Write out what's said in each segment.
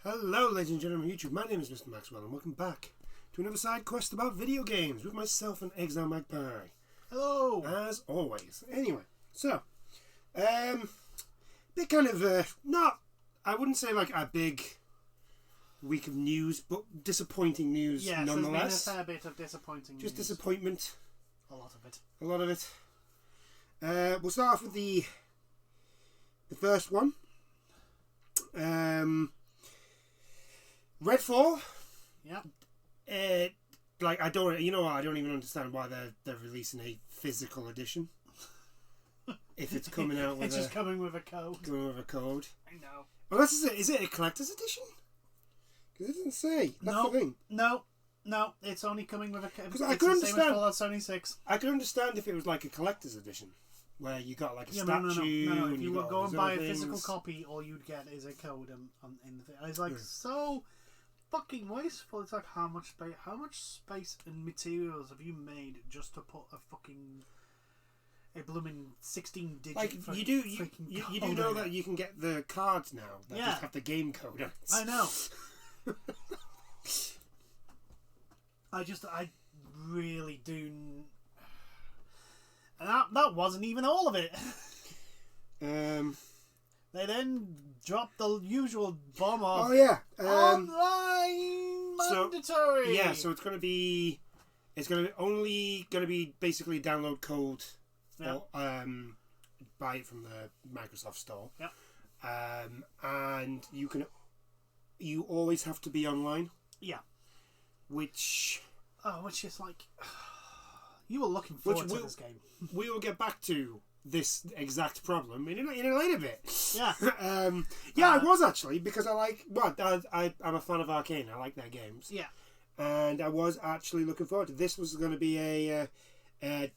Hello, ladies and gentlemen of YouTube. My name is Mr. Maxwell, and welcome back to another side quest about video games with myself and Exile Magpie. Hello! As always. Anyway, so, bit kind of, not, I wouldn't say like a big week of news, but disappointing news nonetheless. There's been a fair bit of disappointing news. Just disappointment. A lot of it. A lot of it. We'll start off with the first one. Redfall. Yeah. I don't even understand why they're releasing a physical edition. If it's coming out with it's just coming with a code. Coming with a code. I know. Well, is it a collector's edition? Because it doesn't say. That's the thing. No, it's only coming with a code. Because I could understand. Same as Fallout 76. I could understand if it was like a collector's edition, where you got like a statue. No. If and you got would go and buy a physical things. copy, all you'd get is a code in the thing. I was like, so fucking wasteful. It's like how much space and materials have you made just to put a blooming 16-digit? Like you do know that you can get the cards now that just have the game code on it. I know. I really do. And that wasn't even all of it. They then dropped the usual bomb off. Oh yeah, online mandatory. So it's gonna be only gonna be basically a download code. Yeah. Or, buy it from the Microsoft Store. Yeah. And you always have to be online. Yeah. Which is like, you were looking forward to this game. We will get back to this exact problem in a later bit. Yeah. I was actually, because I'm a fan of Arcane. I like their games. Yeah. And I was actually looking forward to this. Was going to be a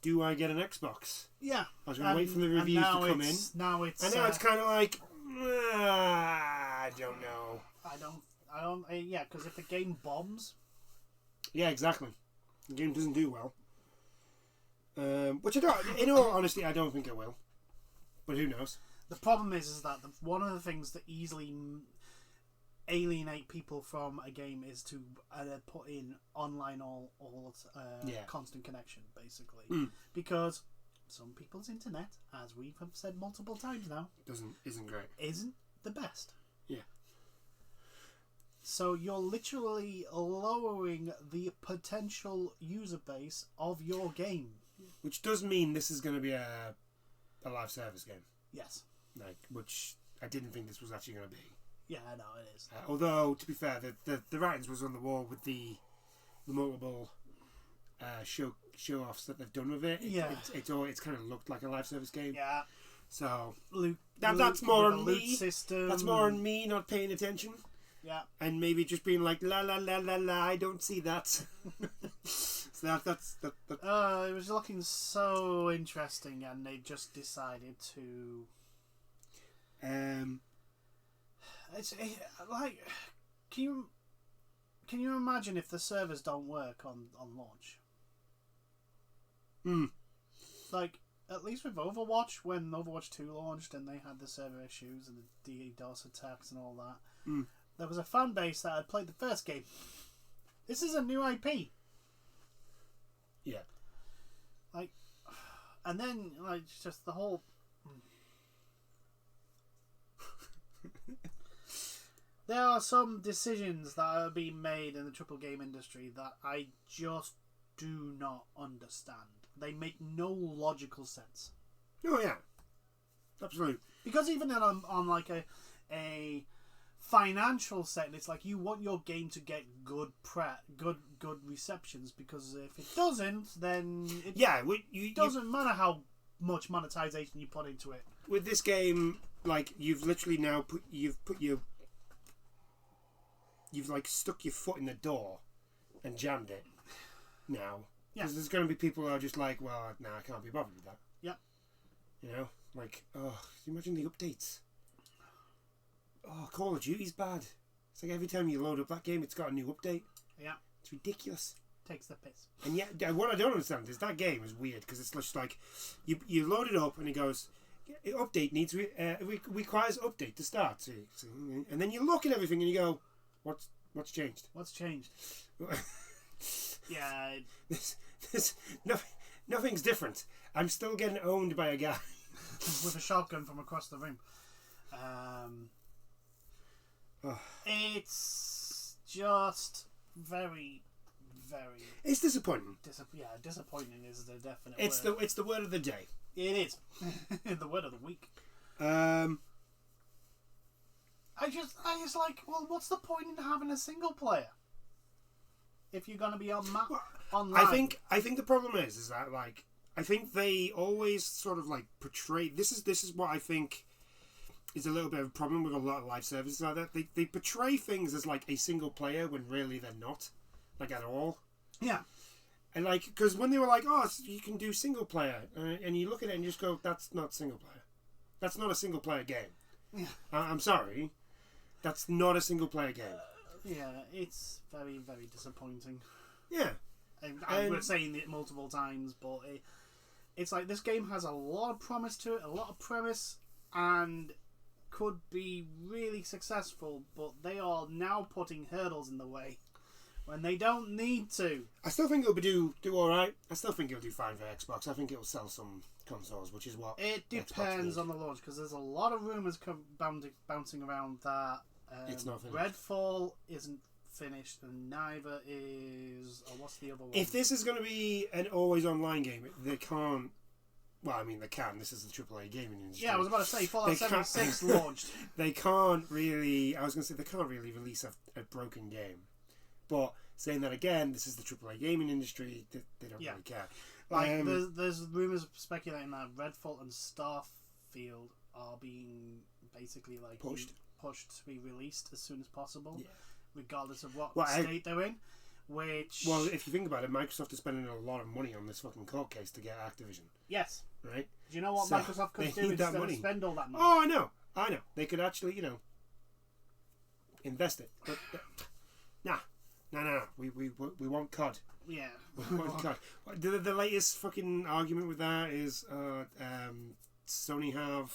do I get an Xbox? Yeah. I was going to wait for the reviews to come in. Now it's kind of like, I don't know. I don't. Yeah, because if the game bombs. Yeah, exactly. The game doesn't do well. Which I don't. In all honesty, I don't think it will. But who knows? The problem is that one of the things that easily alienate people from a game is to put in online constant connection, basically, because some people's internet, as we have said multiple times now, isn't great. Isn't the best. Yeah. So you're literally lowering the potential user base of your game. Which does mean this is going to be a live service game. Yes. Which I didn't think this was actually going to be. Yeah, I know it is. Although, to be fair, the writings was on the wall with the multiple show-offs that they've done with it. It's kind of looked like a live service game. Yeah. So that's more on me. System. That's more on me not paying attention. Yeah. And maybe just being like, la la la la la, I don't see that. So that's. It was looking so interesting, and they just decided to. It's like, can you imagine if the servers don't work on launch? Like, at least with Overwatch, when Overwatch 2 launched and they had the server issues and the DDoS attacks and all that, there was a fan base that had played the first game. This is a new IP. Yeah. Like, and then, like, just the whole... There are some decisions that are being made in the triple game industry that I just do not understand. They make no logical sense. Oh yeah, absolutely. Because even on like a financial setting, it's like you want your game to get good receptions, because if it doesn't, then it doesn't matter how much monetization you put into it. With this game, like, you've literally now you've like stuck your foot in the door and jammed it now. Because there's going to be people who are just like, well, nah, I can't be bothered with that. Yep. You know? Like, can you imagine the updates? Oh, Call of Duty's bad. It's like every time you load up that game, it's got a new update. Yeah. It's ridiculous. Takes the piss. And yet, what I don't understand is that game is weird, because it's just like, you load it up and it goes, update needs requires update to start. And then you look at everything and you go, What's changed? What's changed? Yeah. Nothing's different. I'm still getting owned by a guy with a shotgun from across the room. It's just very, very. It's disappointing. Disappointing is the definite. It's the word of the day. It is the word of the week. I just like, well, what's the point in having a single player if you're gonna be online? I think the problem is that like I think they always sort of like portray this is what I think is a little bit of a problem with a lot of live services like that. They portray things as like a single player when really they're not, like at all. Yeah. And like, because when they were like, oh, you can do single player, and you look at it and you just go, that's not single player. That's not a single player game. Yeah. I'm sorry. That's not a single player game. Yeah, it's very, very disappointing. Yeah. We're saying it multiple times, but it's like this game has a lot of promise to it, a lot of premise, and could be really successful, but they are now putting hurdles in the way when they don't need to. I still think it'll do all right. I still think it'll do fine for Xbox. I think it'll sell some consoles, which is what it depends on the launch, because there's a lot of rumors bouncing around that it's not finished. Redfall isn't finished, and neither is what's the other one? If this is going to be an always online game, they can't. Well, I mean, they can. This is the AAA gaming industry. Yeah, I was about to say Fallout 76 launched. They can't really. I was going to say they can't really release a broken game. But saying that again, this is the AAA gaming industry. They don't really care. Like there's rumours speculating that Redfall and Starfield are being basically like pushed to be released as soon as possible, regardless of what state they're in. Which, well, if you think about it, Microsoft is spending a lot of money on this fucking court case to get Activision. Yes. Right. Do you know what Microsoft could do instead of spend all that money? Oh, I know. They could actually, invest it. But nah. No. We want COD. Yeah. We want COD. The latest fucking argument with that is Sony have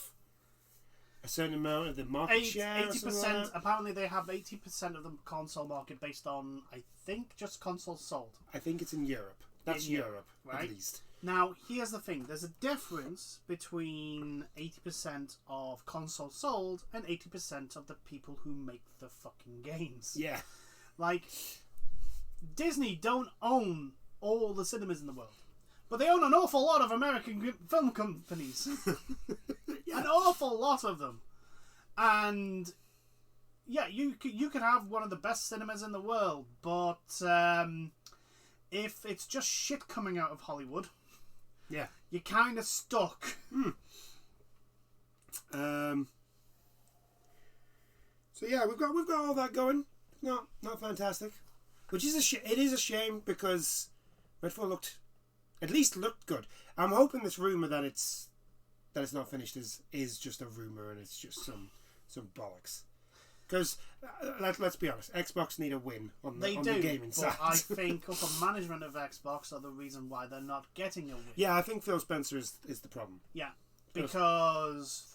a certain amount of the market share. 80%. Like apparently, they have 80% of the console market based on, I think, just consoles sold. I think it's in Europe. That's Europe, right? At least. Now, here's the thing. There's a difference between 80% of consoles sold and 80% of the people who make the fucking games. Yeah. Like, Disney don't own all the cinemas in the world, but they own an awful lot of American film companies. An awful lot of them. And yeah, you could have one of the best cinemas in the world, but if it's just shit coming out of Hollywood, you're kind of stuck. So yeah, we've got all that going. Not fantastic, which is it is a shame, because Redfall looked good. I'm hoping this rumor that it's not finished is just a rumor and it's just some bollocks. Because let's be honest, Xbox need a win on the gaming side. I think upper management of Xbox are the reason why they're not getting a win. Yeah, I think Phil Spencer is the problem. Yeah, because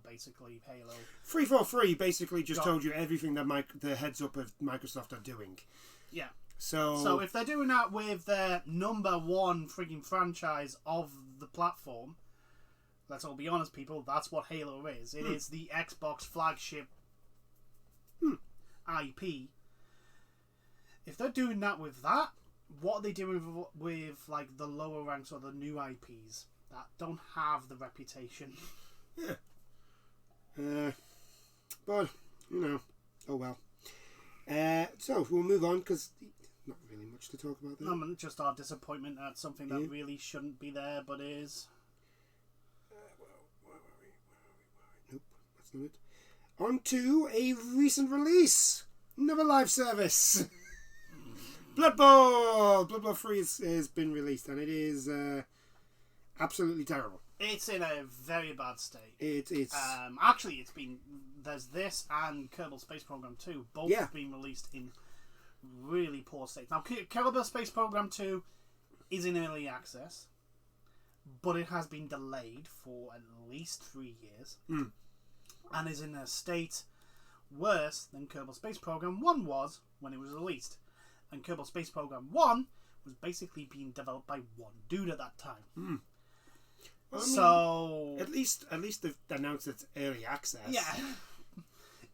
basically Halo 343 basically just told you everything that the heads up of Microsoft are doing. Yeah. So if they're doing that with their number one freaking franchise of the platform, let's all be honest, people, that's what Halo is. It is the Xbox flagship IP. If they're doing that with that, what are they doing with like the lower ranks or the new IPs that don't have the reputation? Yeah. But oh well. So we'll move on, because not really much to talk about there. Just our disappointment at something that really shouldn't be there, but is. Where are we? Nope, that's not it. On to a recent release. Another live service. Blood Bowl 3 has been released, and it is absolutely terrible. It's in a very bad state. It's actually, it's been, there's this and Kerbal Space Program 2 both have been released in really poor state. Now, Kerbal Space Program 2 is in early access, but it has been delayed for at least 3 years and is in a state worse than Kerbal Space Program 1 was when it was released. And Kerbal Space Program 1 was basically being developed by one dude at that time. Well, I mean, so at least they've announced it's early access. Yeah.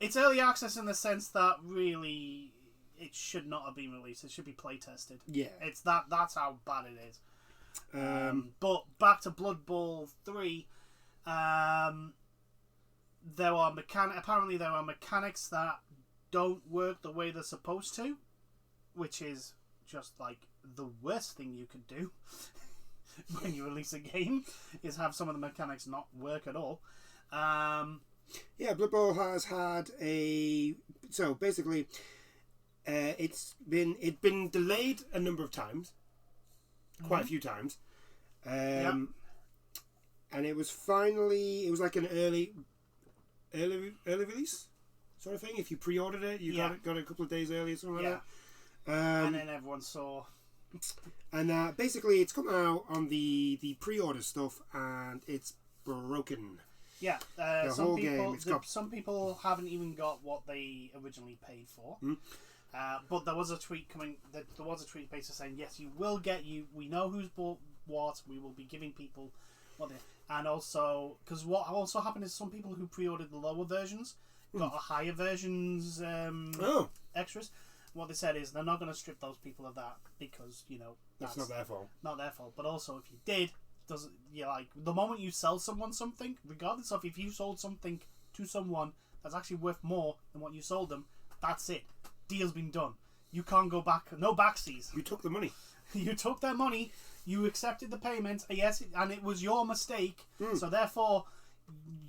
It's early access in the sense that really it should not have been released. It should be play tested. Yeah. That's how bad it is. But back to Blood Bowl 3, apparently there are mechanics that don't work the way they're supposed to, which is just like the worst thing you could do when you release a game, is have some of the mechanics not work at all. Yeah, Blood Bowl has had so basically it's been delayed a number of times, quite a few times, and it was like an early release sort of thing. If you pre-ordered it, you got it a couple of days early or something like that. And then everyone saw. And basically, it's come out on the pre-order stuff, and it's broken. Yeah, some people haven't even got what they originally paid for. But there was a tweet coming. There was a tweet basically saying, "Yes, you will get we know who's bought what. We will be giving people what they." And also, because what also happened is some people who pre-ordered the lower versions got a higher versions extras. What they said is they're not going to strip those people of that because that's not their fault. Not their fault. But also, if you did, like the moment you sell someone something, regardless of if you sold something to someone that's actually worth more than what you sold them, that's it. Deal's been done. You can't go back. No backseas. You took the money. You took their money. You accepted the payment. Yes, and it was your mistake. So therefore,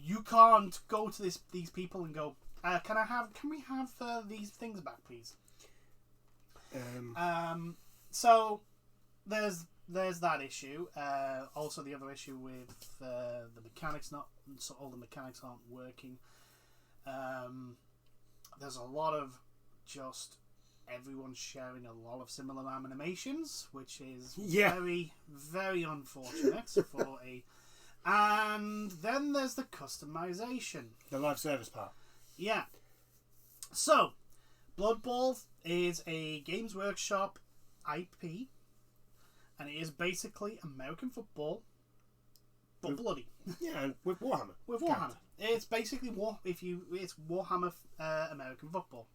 you can't go to these people and go, Can we have these things back, please? So there's that issue. Also, the other issue with the mechanics all the mechanics aren't working. There's a lot of just everyone sharing a lot of similar animations, which is very, very unfortunate for a. And then there's the customization, the live service part. Yeah. So, Blood Bowl is a Games Workshop IP, and it is basically American football, but bloody. Yeah, and with Warhammer. With Warhammer, it's basically it's Warhammer American football.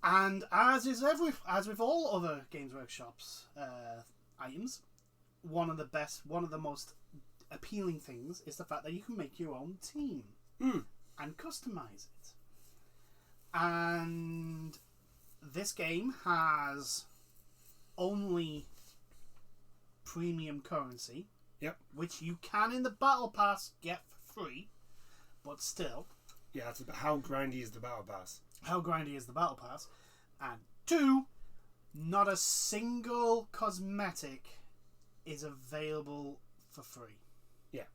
And as with all other Games Workshops items, one of the most appealing things is the fact that you can make your own team and customize it. And this game has only premium currency, which you can in the Battle Pass get for free, but still. Yeah, it's about how grindy is the Battle Pass. How grindy is the Battle Pass? And 2, not a single cosmetic is available for free. Yeah.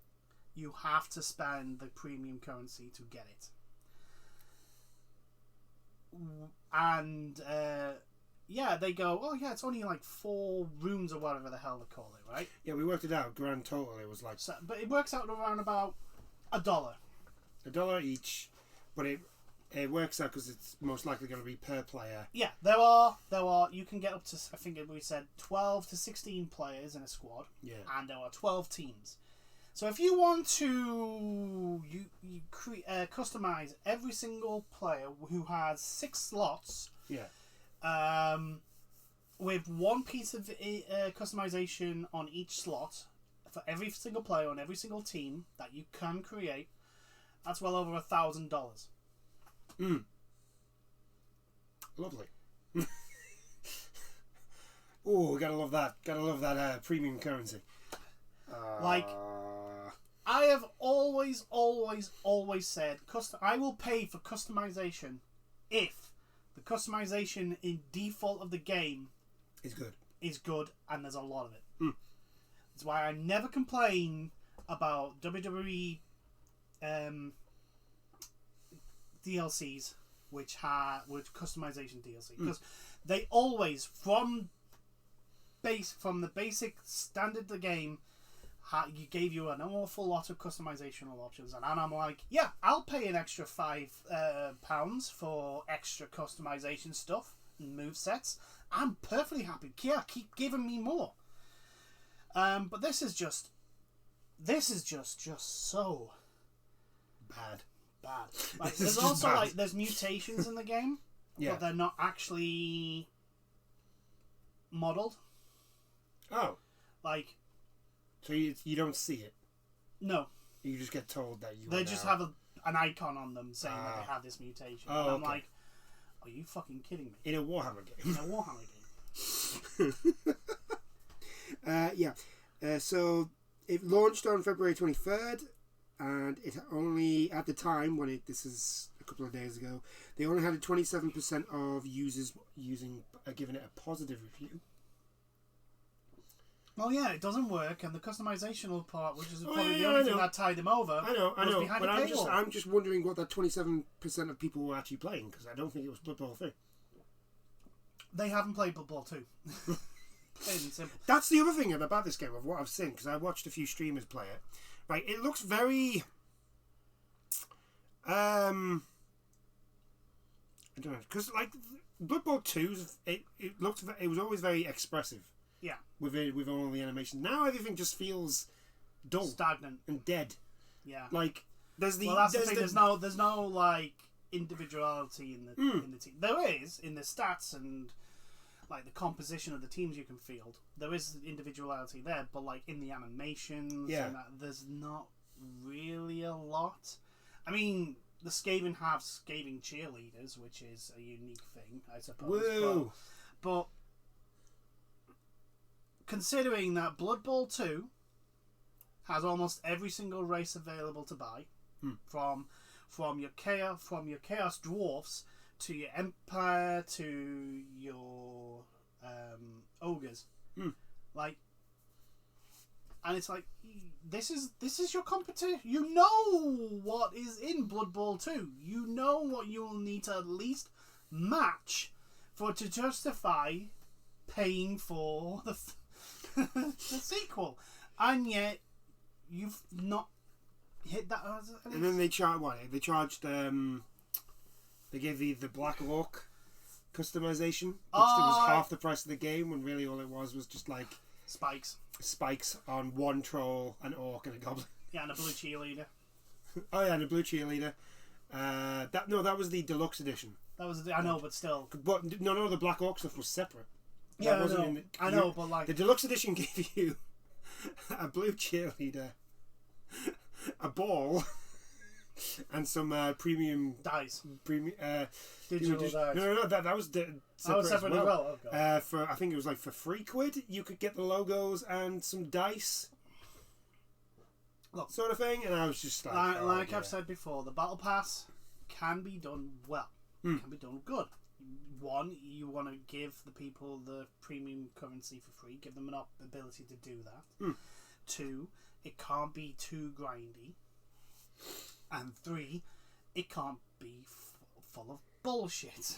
You have to spend the premium currency to get it. And they go, oh yeah, it's only like 4 rooms or whatever the hell they call it, right? Yeah, we worked it out. Grand total, it was like. So, but it works out around about $1. $1 each, but it works out because it's most likely going to be per player. Yeah, there are. You can get up to, I think we said 12 to 16 players in a squad. Yeah. And there are 12 teams. So if you want to customize every single player who has 6 slots, with 1 piece of customization on each slot for every single player on every single team that you can create, that's well over $1,000. Lovely. Oh, gotta love that. Gotta love that premium currency. I have always said, I will pay for customization if the customization in default of the game is good, and there's a lot of it. That's why I never complain about WWE DLCs with customization DLC, because they always from the basic standard of the game gave you an awful lot of customizational options, and I'm like, yeah, I'll pay an extra £5 for extra customization stuff and move sets. I'm perfectly happy. Yeah, keep giving me more. But this is just so bad. Like, there's also bad. Like there's mutations in the game, but they're not actually modeled. Oh, like. So you don't see it? No. You just get told that you... They just have an icon on them saying that they have this mutation. And I'm like, are you fucking kidding me? In a Warhammer game. In a Warhammer game. So it launched on February 23rd, and it only, at the time, this is a couple of days ago, they only had 27% of users giving it a positive review. Well, yeah, it doesn't work, and the customizational part, which is probably the only thing that tied them over, I know, but a I'm just wondering what that 27% of people were actually playing, because I don't think it was Blood Bowl 3. They haven't played Blood Bowl 2. Plain and simple. That's the other thing about this game, of what I've seen, because I watched a few streamers play it. Right, it looks very... I don't know, because, like, Blood Bowl 2, it was always very expressive. Yeah. With all the animation. Now everything just feels dull. Stagnant. And dead. Yeah. Like, there's the... Well, that's the thing. There's no, like, individuality in the team. There is, in the stats and, like, the composition of the teams you can field. There is individuality there, but, like, in the animations and that, there's not really a lot. I mean, the Skaven have Skaven cheerleaders, which is a unique thing, I suppose. Woo! But considering that Blood Bowl 2 has almost every single race available to buy, from your chaos dwarfs to your empire to your ogres, like, and it's like, this is your competition. You know what is in Blood Bowl 2. You know what you will need to at least match to justify paying for the sequel, and yet you've not hit that. And then they charged what? They charged. They gave the Black Orc customization, which was half the price of the game, when really all it was just like spikes on one troll, an orc, and a goblin. Yeah, and a blue cheerleader. Oh yeah, and a blue cheerleader. That was the deluxe edition. That was I know, but still. But no, the Black Orc stuff was separate. Yeah, I know, but like the deluxe edition gave you a blue cheerleader, a ball, and some premium dice. Digital dice. No, that was separate as well. Oh, for I think it was like for £3 you could get the logos and some dice. Look, sort of thing, and I was just like, I've said before, the battle pass can be done well, can be done good. One, you want to give the people the premium currency for free, give them an ability to do that. 2, it can't be too grindy, and 3, it can't be full of bullshit.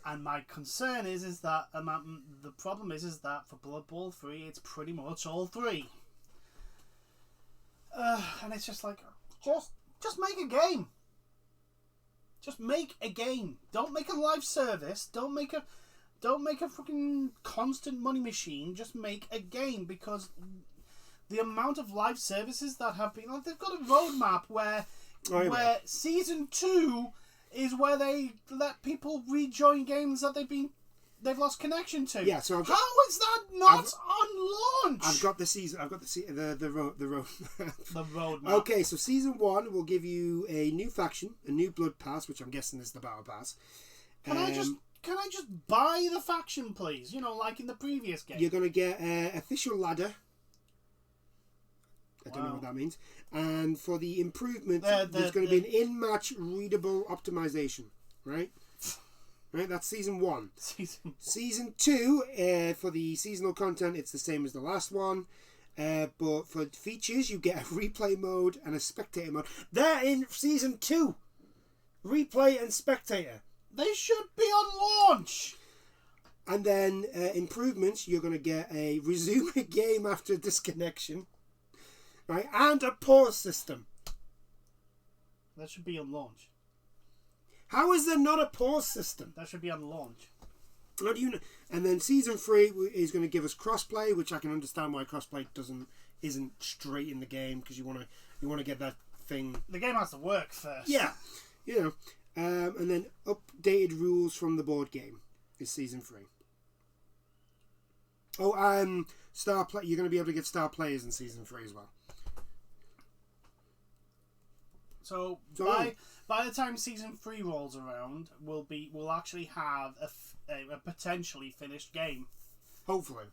And my concern is that the problem is that for Blood Bowl 3, it's pretty much all 3. And it's just like, just make a game. Just make a game. Don't make a live service. Don't make a fucking constant money machine. Just make a game, because the amount of live services that have been, like, they've got a roadmap where season 2 is where they let people rejoin games that they've lost connection to. Yeah, so how is that not on launch? I've got the road. The roadmap. Okay, so season 1 will give you a new faction, a new blood pass, which I'm guessing is the battle pass. Can I just buy the faction, please? You know, like in the previous game. You're gonna get official ladder. I don't know what that means. And for the improvement, there's going to be an in-match readable optimization, right? Right, that's season 1. Season 2, for the seasonal content, it's the same as the last one. But for features, you get a replay mode and a spectator mode. They're in season 2. Replay and spectator. They should be on launch. And then improvements, you're going to get a resume a game after disconnection, right? And a pause system. That should be on launch. How is there not a pause system? That should be on launch. How do you know? And then season 3 is going to give us crossplay, which I can understand why crossplay isn't straight in the game, because you want to get that thing. The game has to work first. Yeah, you know. And then updated rules from the board game is season 3. Oh, you're going to be able to get star players in season 3 as well. So by the time season 3 rolls around, we'll actually have a potentially finished game. Hopefully.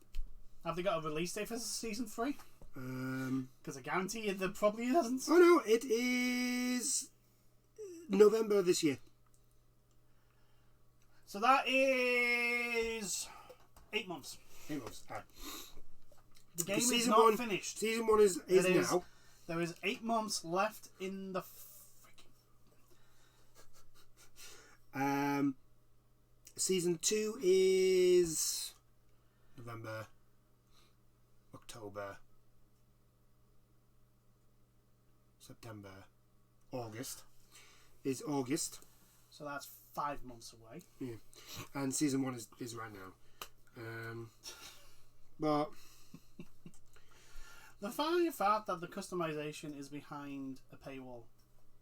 Have they got a release date for season 3? Because I guarantee you there probably isn't. Oh no, it is November this year. So that is 8 months. 8 months. All right. The game is not finished. Season 1 is now. There is 8 months left in the Season 2 is November, October, September, August. Is August. So that's 5 months away. Yeah. And season 1 is right now. But the funny fact that the customization is behind a paywall.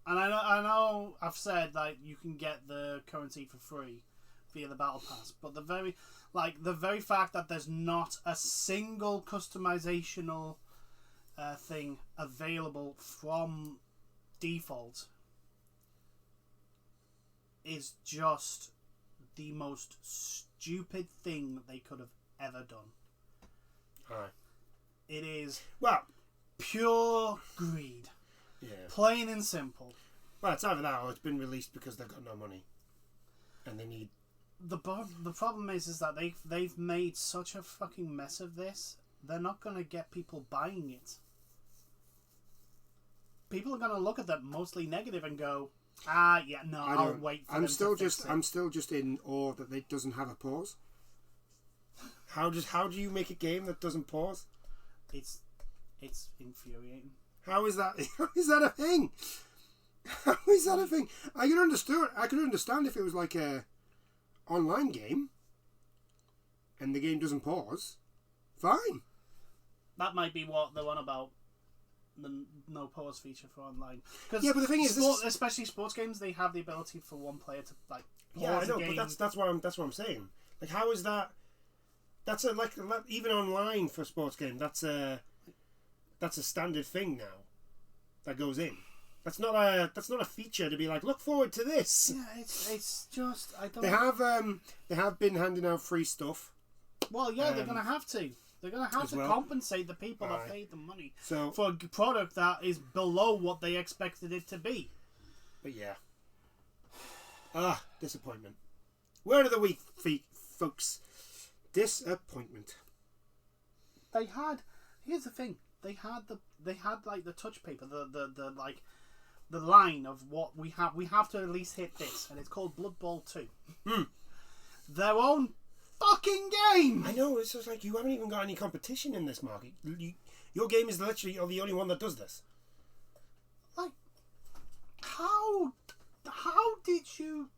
And I know I've said that you can get the currency for free via the battle pass, but the very fact that there's not a single customizational thing available from default is just the most stupid thing that they could have ever done. Alright. It is pure greed. Yeah. Plain and simple. Well, it's either that or it's been released because they've got no money, and they need. The problem is that they've made such a fucking mess of this. They're not gonna get people buying it. People are gonna look at that mostly negative and go, yeah, no, I'll wait for them to fix it. I'm still just in awe that it doesn't have a pause. How do you make a game that doesn't pause? It's infuriating. How is that? How is that a thing? How is that a thing? I could understand if it was like a online game, and the game doesn't pause. Fine. That might be what they're on about. The no pause feature for online. Yeah, but the thing is, especially sports games, they have the ability for one player to pause I know, but that's what I'm saying. Like, how is that? That's even online for a sports game. That's a standard thing now. That goes in. That's not a feature to be like, look forward to this. Yeah, it's just I don't. They have been handing out free stuff. Well, yeah, they're gonna have to. They're gonna have to compensate the people that paid the money for a product that is below what they expected it to be. But yeah. Disappointment. Word of the week, folks. Disappointment. Here's the thing. They had like the touch paper, the line of what we have. We have to at least hit this, and it's called Blood Bowl 2. Their own fucking game. I know. It's just like you haven't even got any competition in this market. Your game is literally the only one that does this. Like, how did you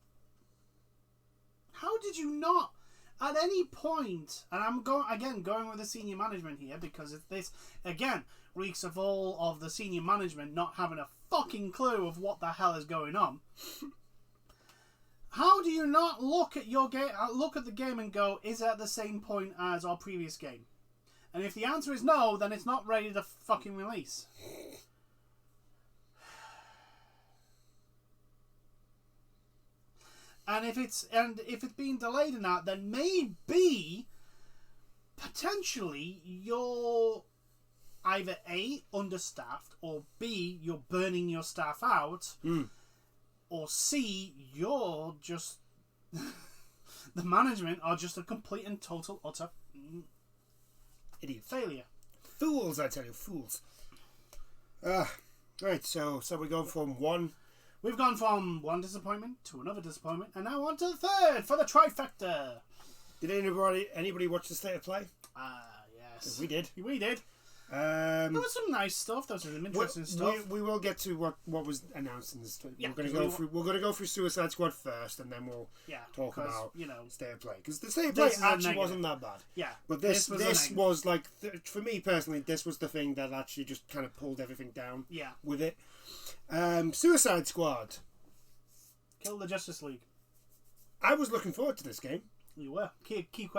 not? At any point, and I'm going with the senior management here, because if this again reeks of all of the senior management not having a fucking clue of what the hell is going on. How do you not look at your game? Look at the game and go, is it at the same point as our previous game? And if the answer is no, then it's not ready to fucking release. And if it's being delayed in that, then maybe potentially you're either A, understaffed, or B, you're burning your staff out, or C, you're just the management are just a complete and total utter idiot failure. Fools, I tell you, fools. Right, so we go from one. We've gone from one disappointment to another disappointment, and now on to the third for the trifecta. Did anybody watch the state of play? Yes. We did. We did. There was some nice stuff. There was some interesting stuff. We will get to what was announced in this. Yeah, we're going to go through Suicide Squad first, and then we'll talk about state of play, because the state of play actually wasn't that bad. Yeah, but this was like for me personally, this was the thing that actually just kind of pulled everything down. Yeah. With it, Suicide Squad. Kill the Justice League. I was looking forward to this game. You were. Key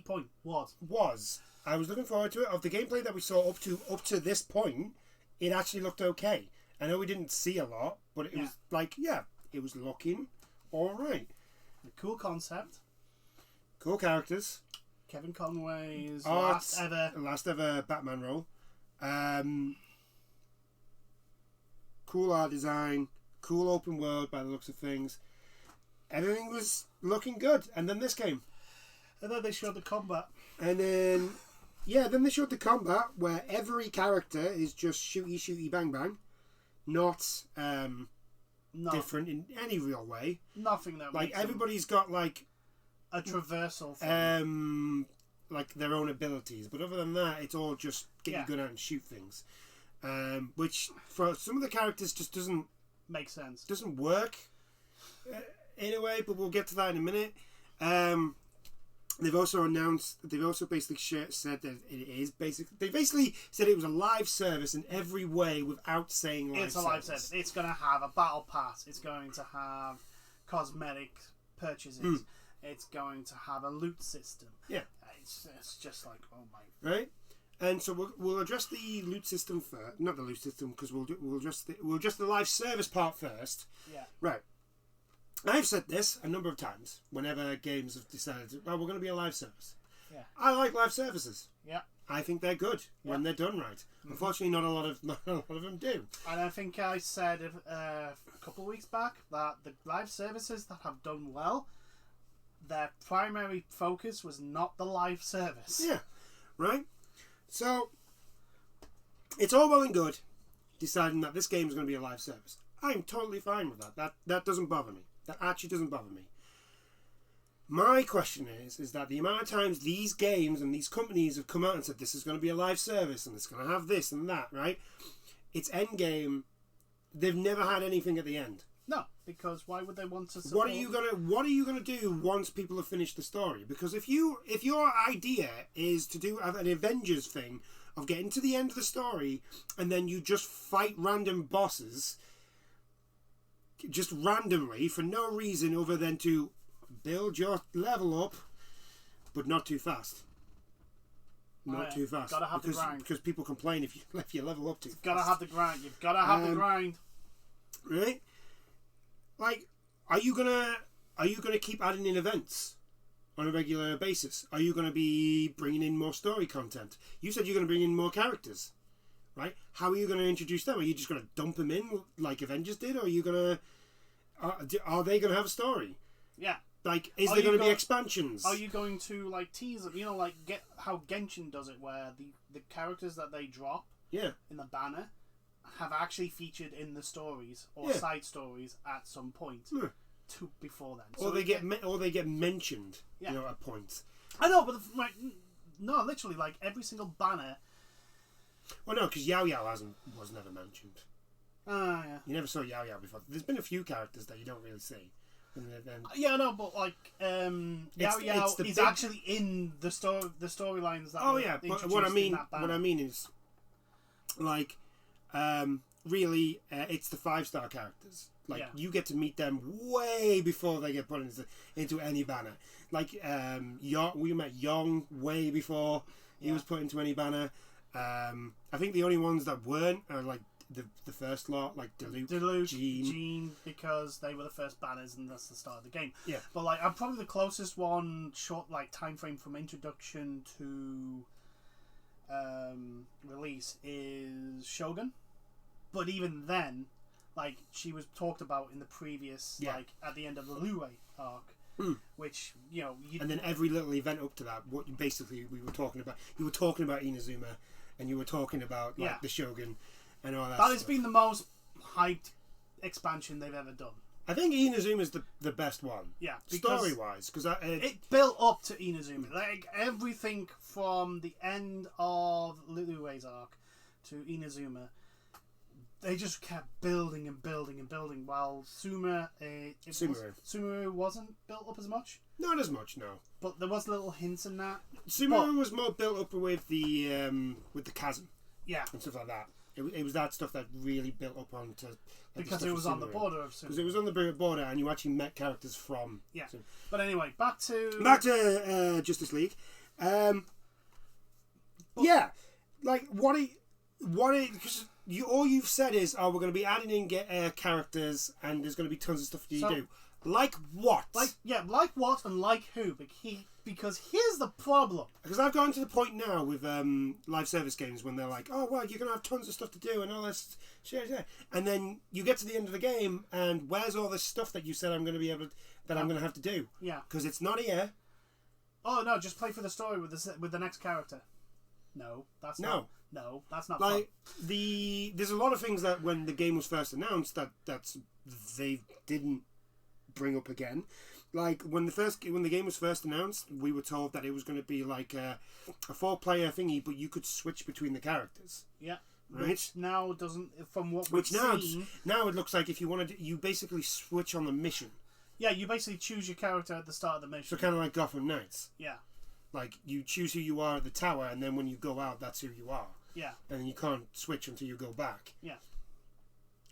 point was. I was looking forward to it. Of the gameplay that we saw up to this point, it actually looked okay. I know we didn't see a lot, but it was like, it was looking all right. A cool concept. Cool characters. Kevin Conroy's last ever Batman role. Cool art design. Cool open world by the looks of things. Everything was looking good, and then this came. And then they showed the combat. And then... then they showed the combat where every character is just shooty, bang, bang. Not different in any real way. Nothing that like, everybody's got, like... a traversal thing. Like, their own abilities. But other than that, it's all just get your gun out and shoot things. Which, for some of the characters, just doesn't... make sense. Doesn't work, in a way, but we'll get to that in a minute. They've also basically said that it is basically... They basically said it was a live service in every way without saying live service. It's a live service. It's going to have a battle pass. It's going to have cosmetic purchases. It's going to have a loot system. Yeah. It's just like, oh my... Right? And so we'll address the loot system first. Not the loot system, because we'll address the live service part first. Yeah. Right. I've said this a number of times whenever games have decided, we're going to be a live service. Yeah. I like live services. Yeah. I think they're good when they're done right. Unfortunately, not a lot of them do. And I think I said a couple of weeks back that the live services that have done well, their primary focus was not the live service. Yeah. Right? So, it's all well and good deciding that this game is going to be a live service. I'm totally fine with that. That doesn't bother me. That actually doesn't bother me. My question is that the amount of times these games and these companies have come out and said this is going to be a live service and it's going to have this and that, right? It's endgame. They've never had anything at the end. No, because why would they want to support... What are you gonna do once people have finished the story? Because if your idea is to do an Avengers thing of getting to the end of the story and then you just fight random bosses just randomly for no reason other than to build your level up, but not too fast. Not too fast. Gotta have the grind. Because people complain if you left your level up too fast. Gotta have the grind. You've gotta have the grind. Right? Like, are you gonna keep adding in events on a regular basis? Are you gonna be bringing in more story content? You said you're gonna bring in more characters, right? How are you gonna introduce them? Are you just gonna dump them in like Avengers did, or are you gonna? Are they gonna have a story? Yeah. Like, is there going to be expansions? Are you going to like tease it? You know, like get how Genshin does it, where the characters that they drop in the banner have actually featured in the stories or side stories at some point before then. So or they get mentioned, you know, at points. I know, but no, literally, like every single banner. Well, no, because Yao Yao was never mentioned. Yeah. You never saw Yao Yao before. There's been a few characters that you don't really see. Yeah, no, but like Yao Yao is actually in the storylines that. Oh yeah, but what I mean is, like, really, it's the 5-star characters. Like you get to meet them way before they get put into any banner. Like we met Yong way before he was put into any banner. I think the only ones that weren't are like the first lot, like Diluc, Jean, because they were the first banners and that's the start of the game. Yeah. But like, I'm probably the closest one, short like time frame from introduction to release is Shogun. But even then, like she was talked about in the previous, like at the end of the Lue arc. Which, you know, and then every little event up to that, what basically we were talking about. You were talking about Inazuma, and you were talking about like the Shogun. And all that has been the most hyped expansion they've ever done. I think Inazuma is the best one. Yeah, story wise, because it built up to Inazuma. Like everything from the end of Lulue's arc to Inazuma, they just kept building and building and building. While Sumeru wasn't built up as much. Not as much, no. But there was little hints in that. Sumeru was more built up with the chasm. Yeah, and stuff like that. It was that stuff that really built up onto... because it was on the border of Sumeru. Because it was on the border and you actually met characters from... Yeah. But anyway, back to Justice League. Yeah. Like, because all you've said is, we're going to be adding in characters and there's going to be tons of stuff you do. Like what? Like what and like who? Because here's the problem. Because I've gotten to the point now with live service games when they're like, oh, well, you're going to have tons of stuff to do and all this shit. And then you get to the end of the game and where's all this stuff that you said I'm going to be able to, that I'm going to have to do? Yeah. Because it's not here. Oh, no, just play for the story with the next character. No, that's not. No, that's not like fun. There's a lot of things that when the game was first announced that they didn't bring up again. Like when the game was first announced, we were told that it was going to be like a 4-player thingy, but you could switch between the characters. Yeah, right. Which now doesn't, from what we've seen. Now it looks like if you wanted, you basically switch on the mission. Yeah, you basically choose your character at the start of the mission. So kind of like Gotham Knights. Yeah. Like you choose who you are at the tower, and then when you go out, that's who you are. Yeah. And you can't switch until you go back. Yeah.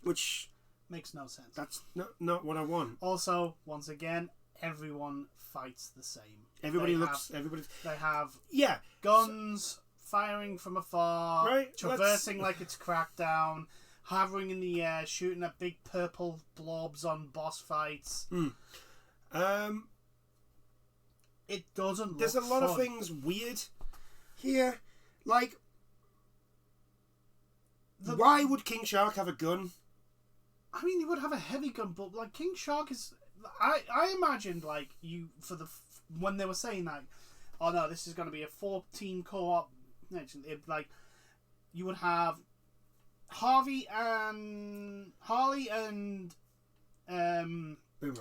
Which makes no sense. That's not what I want. Also, once again, everyone fights the same. Everybody They have yeah guns firing from afar, right? Traversing like it's Crackdown, hovering in the air, shooting at big purple blobs on boss fights. It doesn't. There's a lot of things weird here, like. Why would King Shark have a gun? I mean, he would have a heavy gun, but like King Shark is. I imagined like when they were saying like, oh no, this is going to be a 4-team co-op. Like you would have Harley and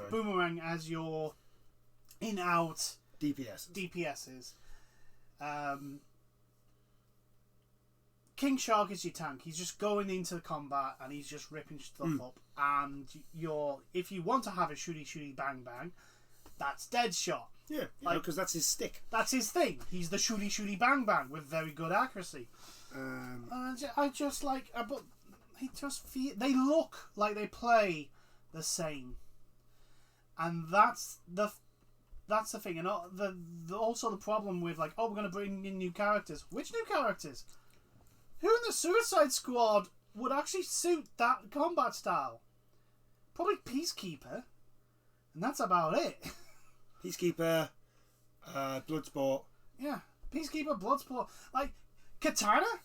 Boomerang as your in-out DPSs. King Shark is your tank. He's just going into combat and he's just ripping stuff up. And if you want to have a shooty bang bang, that's Deadshot. Yeah, because that's his stick. That's his thing. He's the shooty bang bang with very good accuracy. I just like, but they look like they play the same, and that's the thing. And also the problem with like, oh, we're going to bring in new characters. Which new characters? Who in the Suicide Squad would actually suit that combat style? Probably Peacekeeper. And that's about it. Peacekeeper, Bloodsport. Yeah, Peacekeeper, Bloodsport. Like, Katana?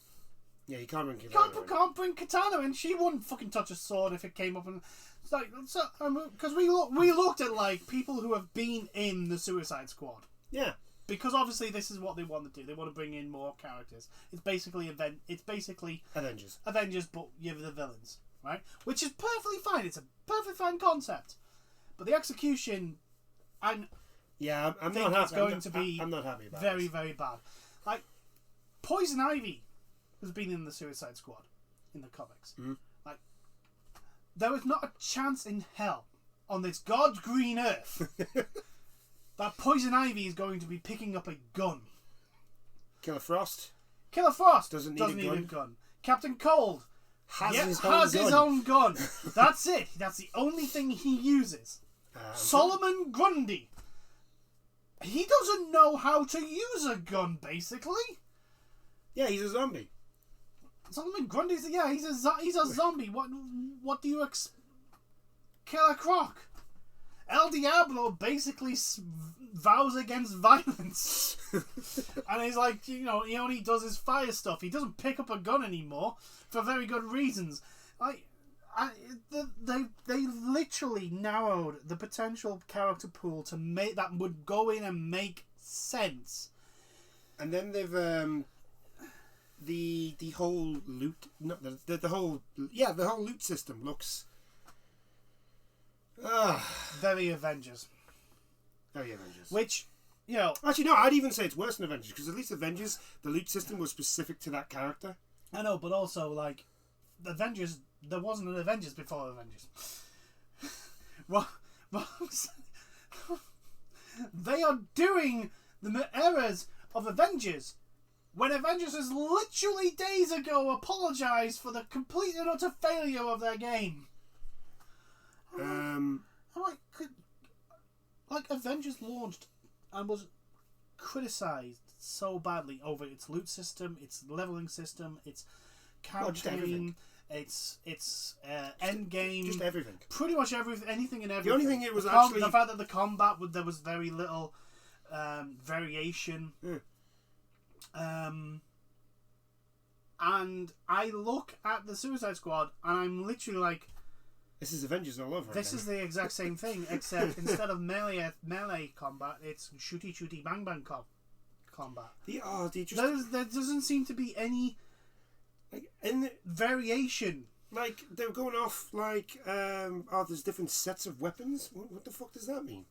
Yeah, you can't bring Katana. Can't bring Katana in. She wouldn't fucking touch a sword if it came up. And it's like, because we looked at, like, people who have been in the Suicide Squad. Yeah. Because obviously this is what they want to do. They want to bring in more characters. It's basically Avengers. Avengers, but you're the villains, right? Which is perfectly fine. It's a perfectly fine concept, but the execution, I'm not happy. I'm not happy about very, very bad. Like Poison Ivy has been in the Suicide Squad in the comics. Mm-hmm. Like there was not a chance in hell on this God's green earth. That Poison Ivy is going to be picking up a gun. Killer Frost doesn't need a gun. Captain Cold has his own gun. That's it. That's the only thing he uses. Solomon Grundy. He doesn't know how to use a gun, basically. Yeah, he's a zombie. Solomon Grundy's he's a zombie. What do you Killer Croc? El Diablo basically vows against violence. And he's like, he only does his fire stuff. He doesn't pick up a gun anymore for very good reasons. Like, they literally narrowed the potential character pool to make that would go in and make sense. And then they've the whole loot, the whole loot system looks. Very Avengers. Very Avengers. Which, you know... Actually, no, I'd even say it's worse than Avengers, because at least Avengers, the loot system was specific to that character. I know, but also, like, Avengers... There wasn't an Avengers before Avengers. They are doing the errors of Avengers when Avengers has literally days ago apologised for the complete and utter failure of their game. Avengers launched and was criticised so badly over its loot system, its leveling system, its campaign, its end game, just everything, pretty much anything and everything. The only thing it was actually the fact that the combat there was very little variation. And I look at the Suicide Squad and I'm literally like, this is Avengers all over. This is the exact same thing, except instead of melee combat, it's shooty bang combat. There doesn't seem to be any variation. Like, they're going off like, there's different sets of weapons. What the fuck does that mean?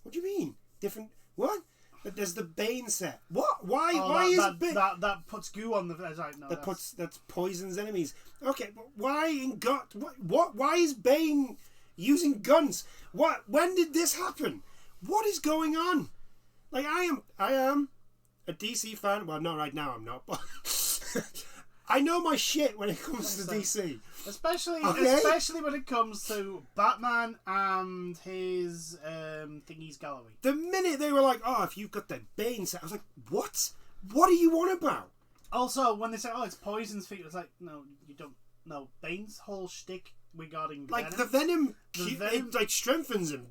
What do you mean? Different what? There's the Bane set. What? Why? Why is Bane? That puts goo on the. No, that poisons enemies. Okay, but why in God? What? Why is Bane using guns? What? When did this happen? What is going on? Like, I am a DC fan. Well, not right now. I'm not. But I know my shit when it comes to DC. Especially when it comes to Batman and his thingies gallery. The minute they were like, if you've got the Bane set, I was like, what? What are you on about? Also, when they say, it's Poison's feet, it's like, no, you don't. No, Bane's whole shtick regarding Venom. The Venom, it strengthens him.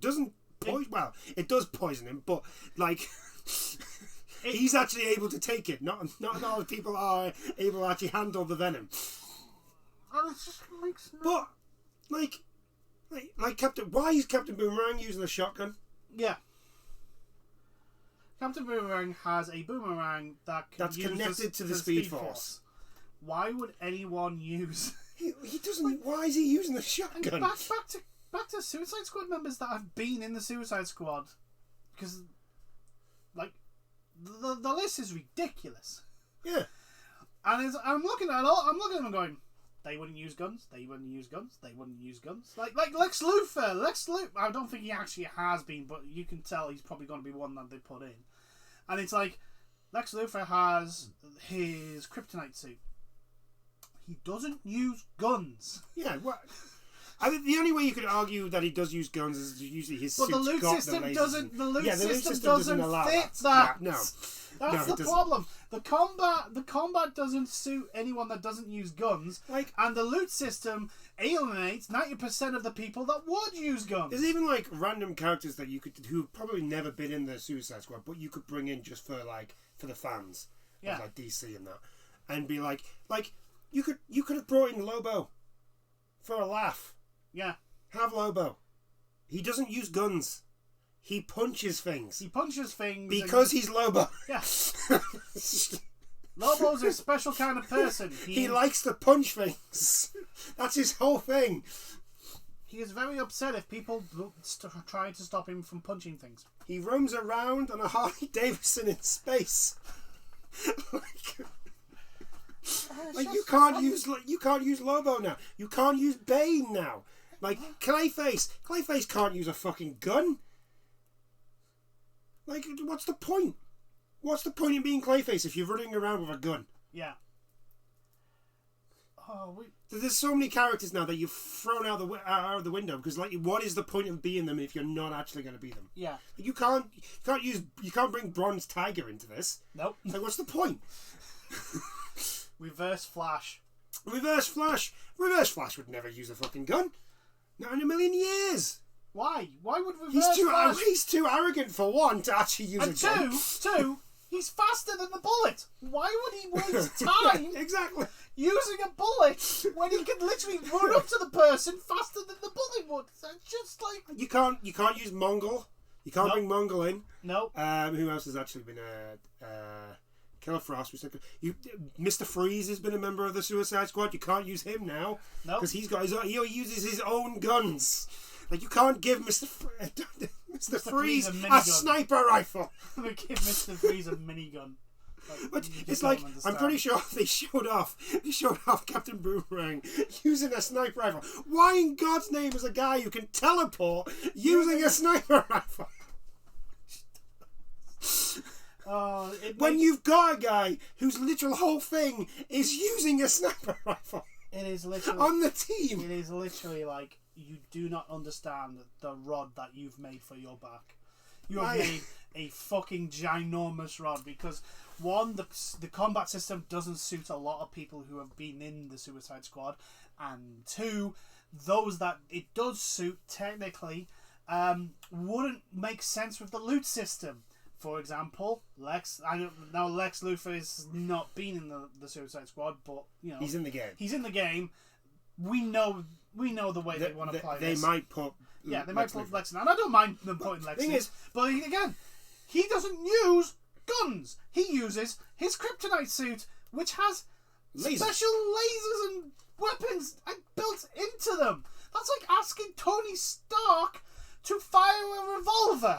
It does poison him, but like... he's actually able to take it. Not all the people are able to actually handle the Venom. And it just makes no... But, like Captain... Why is Captain Boomerang using a shotgun? Yeah. Captain Boomerang has a boomerang that's connected to the Speed Force. Why would anyone use... He doesn't... Why is he using the shotgun? Back to Suicide Squad members that have been in the Suicide Squad. Because, the list is ridiculous. Yeah. And I'm looking at them going, they wouldn't use guns. They wouldn't use guns. They wouldn't use guns. Like Lex Luthor. I don't think he actually has been, but you can tell he's probably going to be one that they put in. And it's like, Lex Luthor has his kryptonite suit. He doesn't use guns. Yeah, what? I mean, the only way you could argue that he does use guns is usually his suit's got the loot system doesn't. The loot system doesn't fit that. No. That's the problem. The combat doesn't suit anyone that doesn't use guns. And the loot system alienates 90% of the people that would use guns. There's even random characters that who've probably never been in the Suicide Squad, but you could bring in just for the fans of DC and that, and be like you could have brought in Lobo for a laugh. Yeah. Have Lobo. He doesn't use guns. He punches things. Because he's Lobo. Yeah. Lobo's a special kind of person. He likes to punch things. That's his whole thing. He is very upset if people try to stop him from punching things. He roams around on a Harley Davidson in space. You can't use Lobo now. You can't use Bane now. Clayface can't use a fucking gun. What's the point? What's the point in being Clayface if you're running around with a gun? Yeah. There's so many characters now that you've thrown out of the window because what is the point of being them if you're not actually going to be them? Yeah. You can't bring Bronze Tiger into this. Nope. What's the point? Reverse Flash. Reverse Flash would never use a fucking gun. Not in a million years. Why? Why would Reverse Flash... He's too arrogant, for one, to actually use a gun. Two, he's faster than the bullet. Why would he waste time exactly using a bullet when he could literally run up to the person faster than the bullet would? It's just You can't use Mongol. You can't bring Mongol in. No. Who else has actually been Killer Frost? Mr. Freeze has been a member of the Suicide Squad. You can't use him now. No. Because he uses his own guns. Like, you can't give Mr. Mr. Freeze a sniper rifle. We give Mr. Freeze a minigun. But it's like, I'm pretty sure they showed off Captain Boomerang using a sniper rifle. Why in God's name is a guy who can teleport using a sniper rifle? When you've got a guy whose literal whole thing is using a sniper rifle. It is literally on the team. It is literally like, you do not understand the rod that you've made for your back. You have made a fucking ginormous rod because, one, the combat system doesn't suit a lot of people who have been in the Suicide Squad, and two, those that it does suit technically wouldn't make sense with the loot system. For example, Lex Luthor has not been in the Suicide Squad, but he's in the game. He's in the game. We know the way they want to play this. They might put Lex in, and I don't mind them putting Lex in. But again, he doesn't use guns. He uses his kryptonite suit, which has special lasers and weapons built into them. That's like asking Tony Stark to fire a revolver.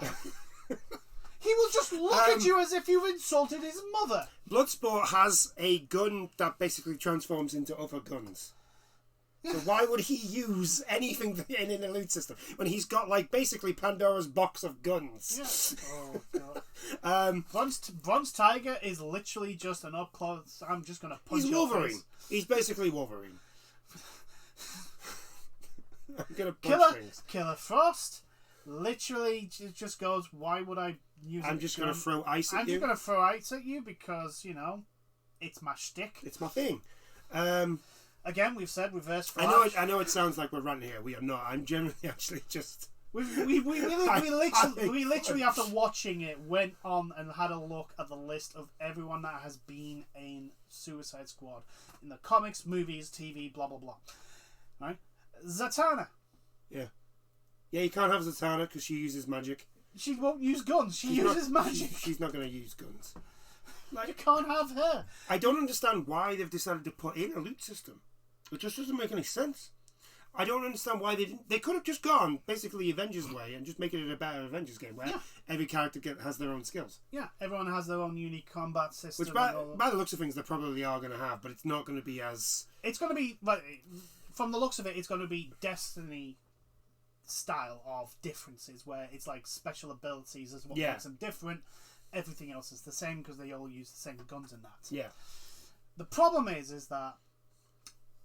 He will just look at you as if you've insulted his mother. Bloodsport has a gun that basically transforms into other guns. So why would he use anything in an elite system when he's got like basically Pandora's box of guns? Yeah. Oh god. Bronze Tiger is literally just an up close. I'm just gonna punch. He's Wolverine. He's basically Wolverine. I'm gonna punch things. Killer Frost literally just goes, why would I use I'm just going to throw ice at you. I'm just going to throw ice at you because, it's my shtick. It's my thing. Again, we've said reverse Flash. I know it sounds like we're ranting here. We are not. I'm generally actually just... We literally, after watching it, went on and had a look at the list of everyone that has been in Suicide Squad. In the comics, movies, TV, blah, blah, blah. Right? Zatanna. Yeah. Yeah, you can't have Zatanna because she uses magic. She won't use guns. She uses magic. She's not going to use guns. Like, you can't have her. I don't understand why they've decided to put in a loot system. It just doesn't make any sense. I don't understand why they didn't. They could have just gone basically Avengers way and just making it a better Avengers game where every character has their own skills. Yeah, everyone has their own unique combat system. Which, by the looks of things, they probably are going to have, but it's not going to be as. It's going to be, from the looks of it, it's going to be Destiny style of differences where it's like special abilities is what makes them different. Everything else is the same because they all use the same guns and that. Yeah. The problem is that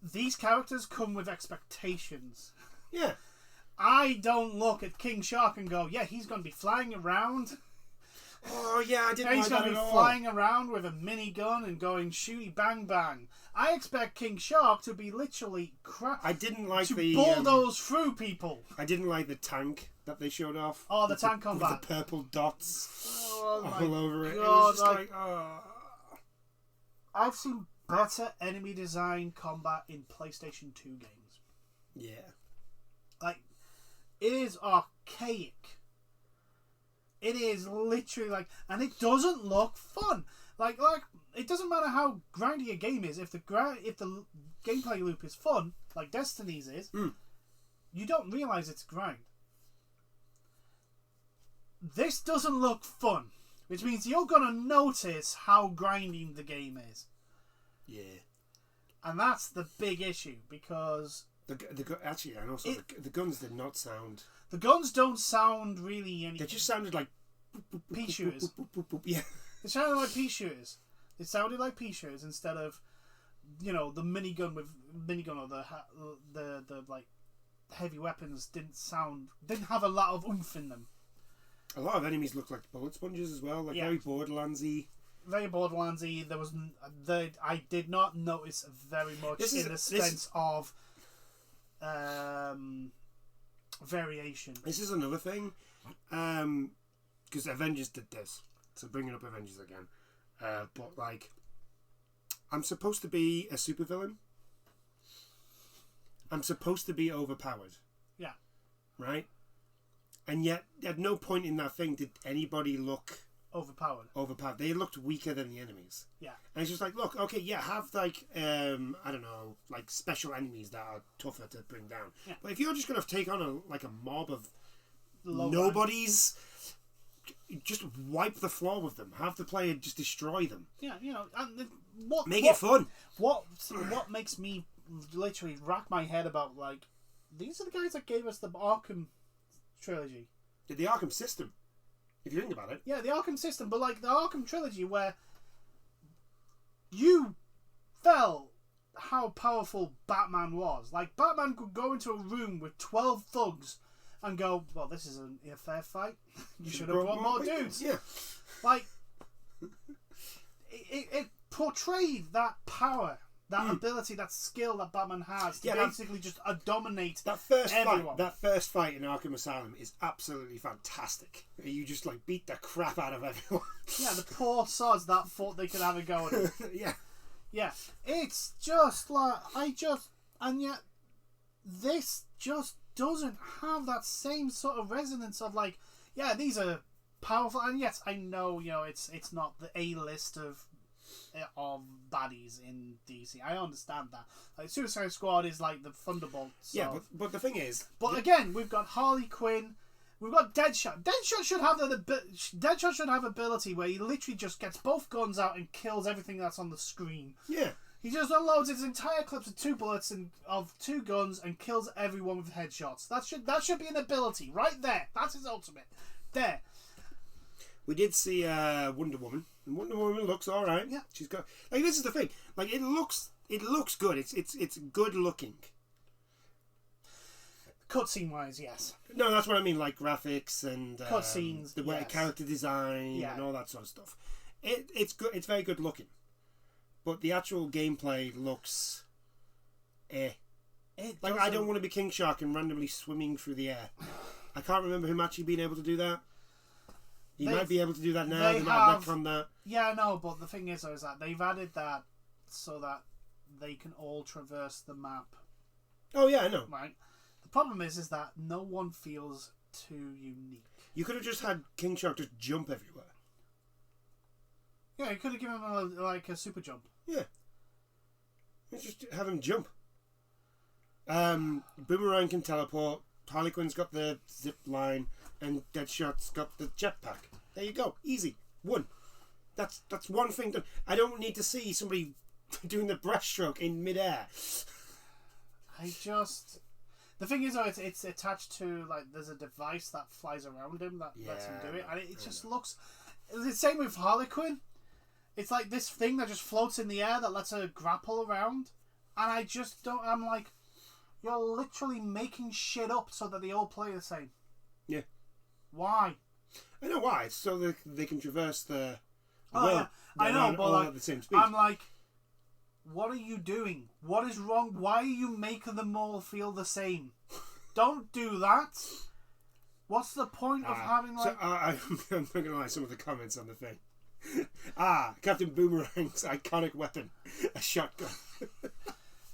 these characters come with expectations. Yeah. I don't look at King Shark and go, yeah, he's going to be flying around. Oh, yeah, I didn't He's like going that to be flying around with a minigun and going shooty bang bang. I expect King Shark to be literally I didn't like to bulldoze through people. I didn't like the tank that they showed off. Oh, the tank combat. With the purple dots all over it. God, it was just like I've seen better enemy design combat in PlayStation 2 games. Yeah. Like, it is archaic. It is literally like, and it doesn't look fun. Like it doesn't matter how grindy a game is. If the gameplay loop is fun, like Destiny's is, you don't realize it's grind. This doesn't look fun, which means you're gonna notice how grinding the game is. Yeah. And that's the big issue because actually, and also the guns did not sound. The guns don't sound really any. They just sounded like pea shooters. Yeah. They sounded like pea shooters. It sounded like pea shooters instead of, the minigun or the like heavy weapons didn't have a lot of oomph in them. A lot of enemies look like bullet sponges as well, like very Borderlands-y. Very Borderlands-y. I did not notice very much in the sense of variation. This is another thing, because Avengers did this. So bringing up Avengers again, but like, I'm supposed to be a supervillain. I'm supposed to be overpowered. Yeah. Right. And yet, at no point in that thing did anybody look overpowered. They looked weaker than the enemies. Yeah. And it's just like, look, okay, yeah, have like I don't know, like special enemies that are tougher to bring down. Yeah. But if you're just gonna take on a mob of Low nobodies, just wipe the floor with them. Have the player just destroy them. Yeah, you know, and Make it fun. What makes me literally rack my head about, like, these are the guys that gave us the Arkham trilogy. The Arkham system, if you think about it. Yeah, the Arkham system, but like the Arkham trilogy, where you felt how powerful Batman was. Like, Batman could go into a room with 12 thugs and go, well, this isn't a fair fight. You should have brought more dudes. Yeah. Like, it portrayed that power, that ability, that skill that Batman has to basically just dominate everyone. That first fight in Arkham Asylum is absolutely fantastic. You just like beat the crap out of everyone. Yeah, the poor sods that thought they could have a go at it. Yeah. Yeah. It's just like, and yet this just doesn't have that same sort of resonance of like, yeah, these are powerful, and yes, I know, you know, it's not the A-list of baddies in DC. I understand that. Like, Suicide Squad is like the Thunderbolts. Yeah, but the thing is, again, we've got Harley Quinn, we've got Deadshot. Deadshot should have ability where he literally just gets both guns out and kills everything that's on the screen. Yeah. He just unloads his entire clips of 2 bullets and of 2 guns and kills everyone with headshots. That should be an ability right there. That's his ultimate. There. We did see Wonder Woman. And Wonder Woman looks all right. Yeah. She's got, like, this is the thing. Like, it looks good. It's good looking. Cutscene wise, yes. No, that's what I mean. Like graphics and cutscenes, the way character design and all that sort of stuff. It's good. It's very good looking. But the actual gameplay looks, Like, I don't want to be King Shark and randomly swimming through the air. I can't remember him actually being able to do that. He might be able to do that now. They might have retconned that. Yeah, I know, but the thing is that they've added that so that they can all traverse the map. Oh yeah, I know. Right. The problem is that no one feels too unique. You could have just had King Shark just jump everywhere. Yeah, you could have given him a super jump. Yeah. Just have him jump. Boomerang can teleport. Harley Quinn's got the zip line, and Deadshot's got the jetpack. There you go, easy, one. That's one thing done. I don't need to see somebody doing the breaststroke in midair. The thing is, though, it's attached to, like, there's a device that flies around him that lets him do it, and it just looks. It's the same with Harley Quinn. It's like this thing that just floats in the air that lets her grapple around, and I just don't. I'm like, you're literally making shit up so that they all play the same. Yeah. Why? I know why. It's so that they can traverse the world. Yeah. I know, but like, at the same speed. I'm like, what are you doing? What is wrong? Why are you making them all feel the same? Don't do that. What's the point of having like? So, I'm not gonna lie. Some of the comments on the thing. Captain Boomerang's iconic weapon, a shotgun.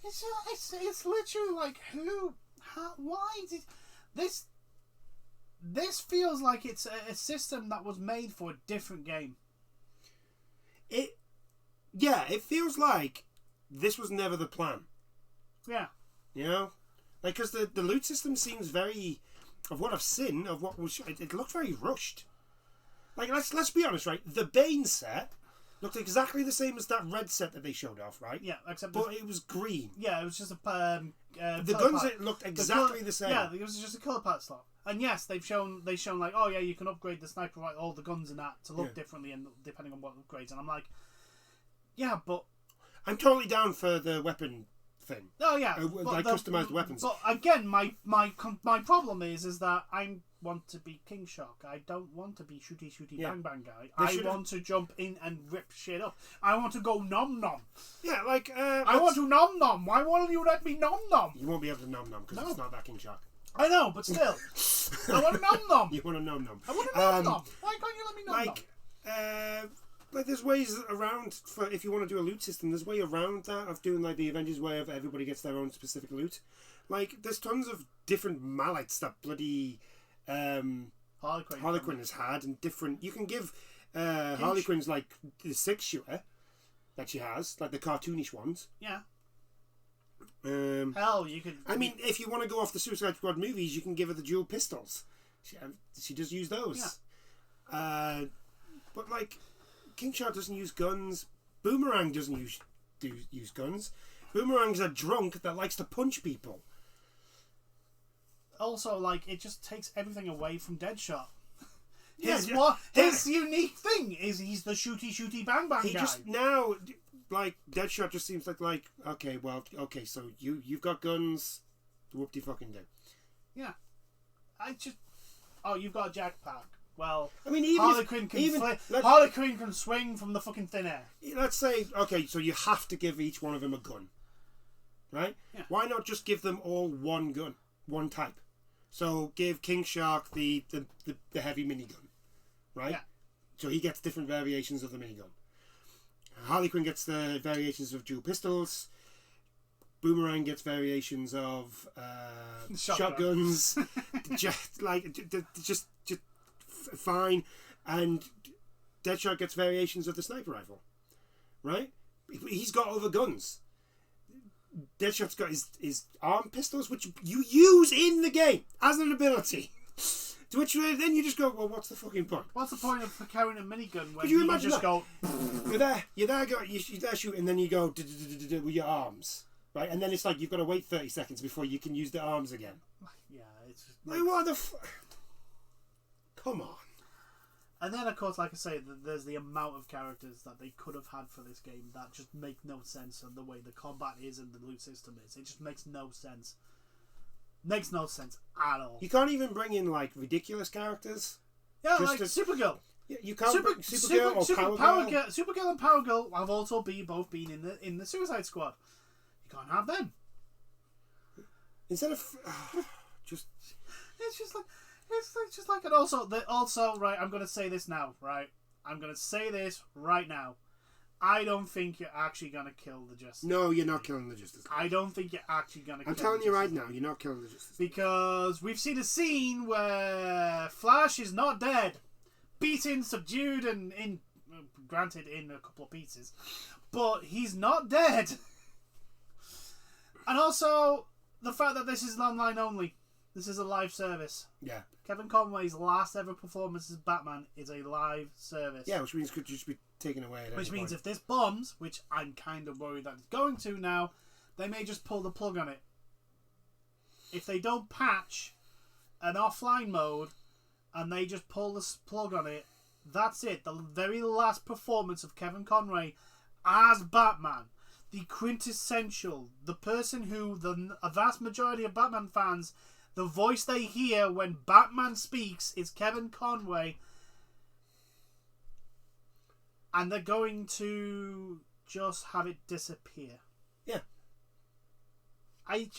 It's literally like why did this? This feels like it's a system that was made for a different game. It feels like this was never the plan. Yeah. You know, like, because the loot system seems very, of what I've seen, of what was, it looks very rushed. Like, let's be honest, right? The Bane set looked exactly the same as that red set that they showed off, right? Yeah, except it was green. Yeah, it was just a the guns looked exactly the same. Yeah, it was just a colour palette slot. And yes, they've shown like, oh yeah, you can upgrade the sniper, right, all the guns and that to look differently, and depending on what upgrades. And I'm like, yeah, but I'm totally down for the weapon thing. Oh yeah, customized weapons. But again, my problem is that I want to be King Shark. I don't want to be shooty bang bang guy. I want to jump in and rip shit up. I want to go nom nom. Yeah, like I want to nom nom. Why won't you let me nom nom? You won't be able to nom nom because it's not that King Shark. I know, but still, I want to nom nom. You want to nom nom. I want to nom nom. Why can't you let me nom nom? Like, there's ways around for if you want to do a loot system. There's a way around that of doing like the Avengers way of everybody gets their own specific loot. Like, there's tons of different mallets that bloody Harley Quinn has had, and different. You can give Harley Quinn's like the 6-shooter that she has, like the cartoonish ones. Yeah. Hell, you could. I mean, if you want to go off the Suicide Squad movies, you can give her the dual pistols. She does use those. Yeah. But like, King Shark doesn't use guns. Boomerang doesn't use guns. Boomerang's a drunk that likes to punch people. Also, like, it just takes everything away from Deadshot. His unique thing is he's the shooty bang bang guy. Just now, like, Deadshot just seems like okay, so you've got guns, whoop de fucking do. Yeah, you've got a jetpack. Well, I mean, even Harley Quinn can swing from the fucking thin air. Let's say, okay, so you have to give each one of them a gun, right? Yeah. Why not just give them all one gun, one type? So give King Shark the heavy minigun, right? Yeah. So he gets different variations of the minigun. Harley Quinn gets the variations of dual pistols. Boomerang gets variations of shotguns. just fine. And Deadshot gets variations of the sniper rifle, right? He's got other guns. Deadshot's got his arm pistols, which you use in the game as an ability. To which then you just go, well, what's the fucking point? What's the point of carrying a minigun when you can just go? You're there shooting, and then you go with your arms, right? And then it's like you've got to wait 30 seconds before you can use the arms again. Yeah, it's just like what the come on. And then, of course, like I say, there's the amount of characters that they could have had for this game that just make no sense, and the way the combat is and the loot system is. It just makes no sense. Makes no sense at all. You can't even bring in, like, ridiculous characters. Yeah, just like Supergirl. You can't bring Supergirl or Power Girl. Supergirl and Power Girl have also both been in the Suicide Squad. You can't have them. Instead of... just... It's just like... and also, right, I'm going to say this now, right? I'm going to say this right now. I don't think you're actually going to kill the Justice League. No, you're not killing the Justice League. I don't think you're actually going to kill the I'm telling you right now, you're not killing the Justice League. Because we've seen a scene where Flash is not dead. Beaten, subdued, and granted in a couple of pieces. But he's not dead. And also, the fact that this is online only. This is a live service. Yeah. Kevin Conroy's last ever performance as Batman is a live service. Yeah, which means it could just be taken away at Which any means point. if this bombs, which I'm kind of worried that it's going to now, they may just pull the plug on it. If they don't patch an offline mode and they just pull the plug on it, that's it. The very last performance of Kevin Conroy as Batman. The quintessential, the person who a vast majority of Batman fans, the voice they hear when Batman speaks is Kevin Conroy. And they're going to just have it disappear. Yeah. It's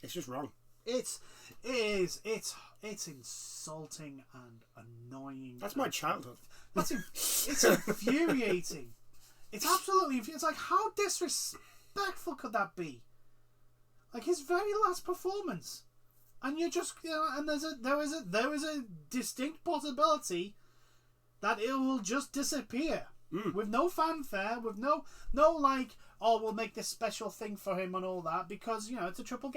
just wrong. It's insulting and annoying. That's my childhood. It's infuriating. It's absolutely infuriating. It's like, how disrespectful could that be? Like his very last performance. And you're just, and there is a distinct possibility that it will just disappear with no fanfare, with no like, oh, we'll make this special thing for him and all that, because it's a triple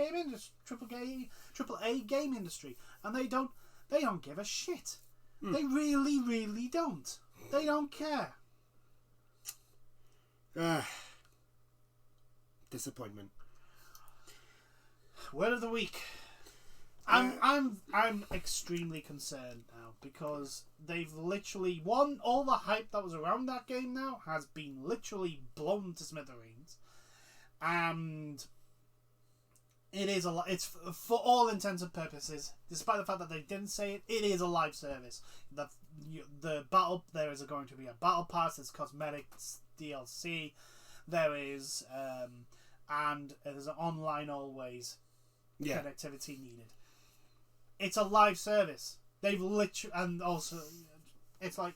A game industry, and they don't give a shit. They really, really don't. They don't care. Disappointment. Word of the week. I'm extremely concerned now because they've literally all the hype that was around that game now has been literally blown to smithereens, and it's for all intents and purposes, despite the fact that they didn't say it, it is a live service. The battle, there is going to be a battle pass, there's cosmetics, DLC, there is and there's an online always connectivity needed. It's a live service. They've literally, and also, it's like,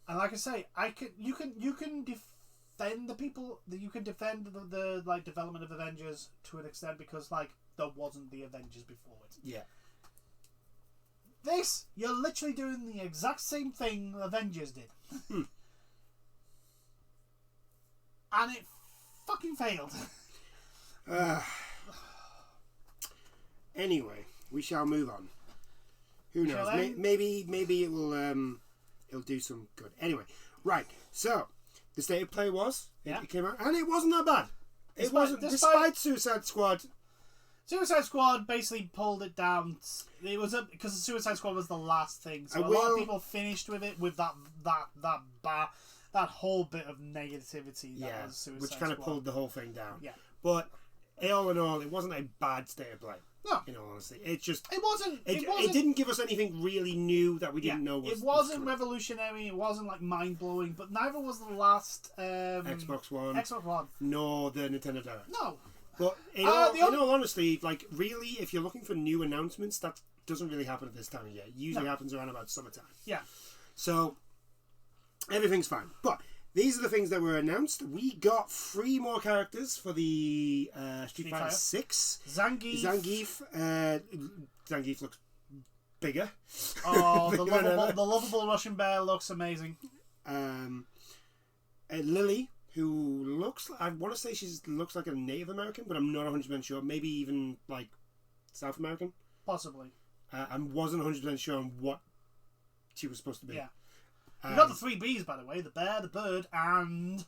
and like I say, you can defend the people, you can defend the like development of Avengers to an extent because like there wasn't the Avengers before it. Yeah. This, you're literally doing the exact same thing Avengers did. And it fucking failed. Anyway, we shall move on. Who knows? Maybe it will it'll do some good. Anyway, right. So the state of play was it came out, and it wasn't that bad. It wasn't, despite Suicide Squad. Suicide Squad basically pulled it down. It was because Suicide Squad was the last thing, so a lot of people finished with it with that whole bit of negativity. That was Suicide which kind of Squad. pulled the whole thing down. Yeah, but all in all, it wasn't a bad state of play. No, in all honesty, it wasn't. It didn't give us anything really new that we didn't know. It wasn't revolutionary. It wasn't like mind blowing, but neither was the last Xbox One. Nor the Nintendo Direct. No. But in all honesty, like really, if you're looking for new announcements, that doesn't really happen at this time of year. It usually happens around about summertime. Yeah. So everything's fine. But these are the things that were announced. We got 3 more characters for the Street Fighter 6. Zangief looks bigger. Oh, the lovable Russian bear looks amazing. Lily, who looks, I want to say she looks like a Native American, but I'm not 100% sure. Maybe even like South American. Possibly. I wasn't 100% sure on what she was supposed to be. Yeah. We got the 3 Bs, by the way. The bear, the bird, and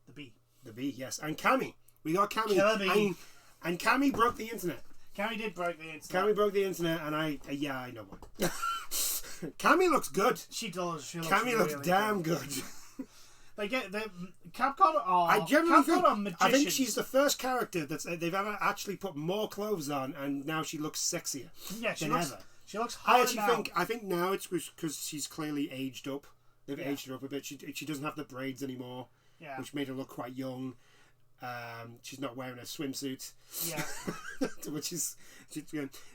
the bee. The bee, yes. And Cammy. We got Cammy. And Cammy broke the internet. Cammy did break the internet. Cammy broke the internet, and I know what. Cammy looks good. She does. Cammy looks damn good. Capcom are magicians. I think she's the first character they've ever actually put more clothes on, and now she looks sexier. Yeah, than ever. She looks hotter now. I think now it's because she's clearly aged up. They've aged her up a bit. She doesn't have the braids anymore, which made her look quite young. She's not wearing a swimsuit.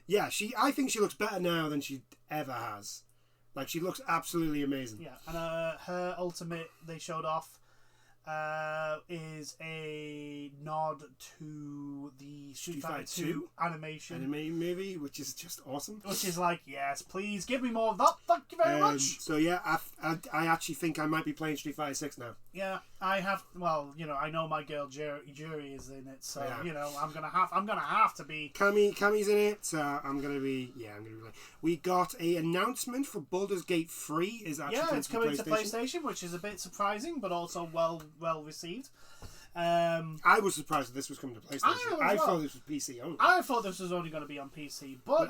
Yeah, I think she looks better now than she ever has. Like, she looks absolutely amazing. Yeah, and her ultimate they showed off is a nod to the Street Fighter 2 animation movie, which is just awesome. Which is like, yes, please give me more of that. Thank you very much. So yeah, I actually think I might be playing Street Fighter 6 now. Yeah, I have. Well, I know my girl Jury is in it, so I'm gonna have to be. Cammy's in it, so I'm gonna be. We got a announcement for Baldur's Gate 3 is actually it's coming to PlayStation, which is a bit surprising, but also well received. I was surprised that this was coming to PlayStation. I thought this was PC only. I thought this was only going to be on PC, but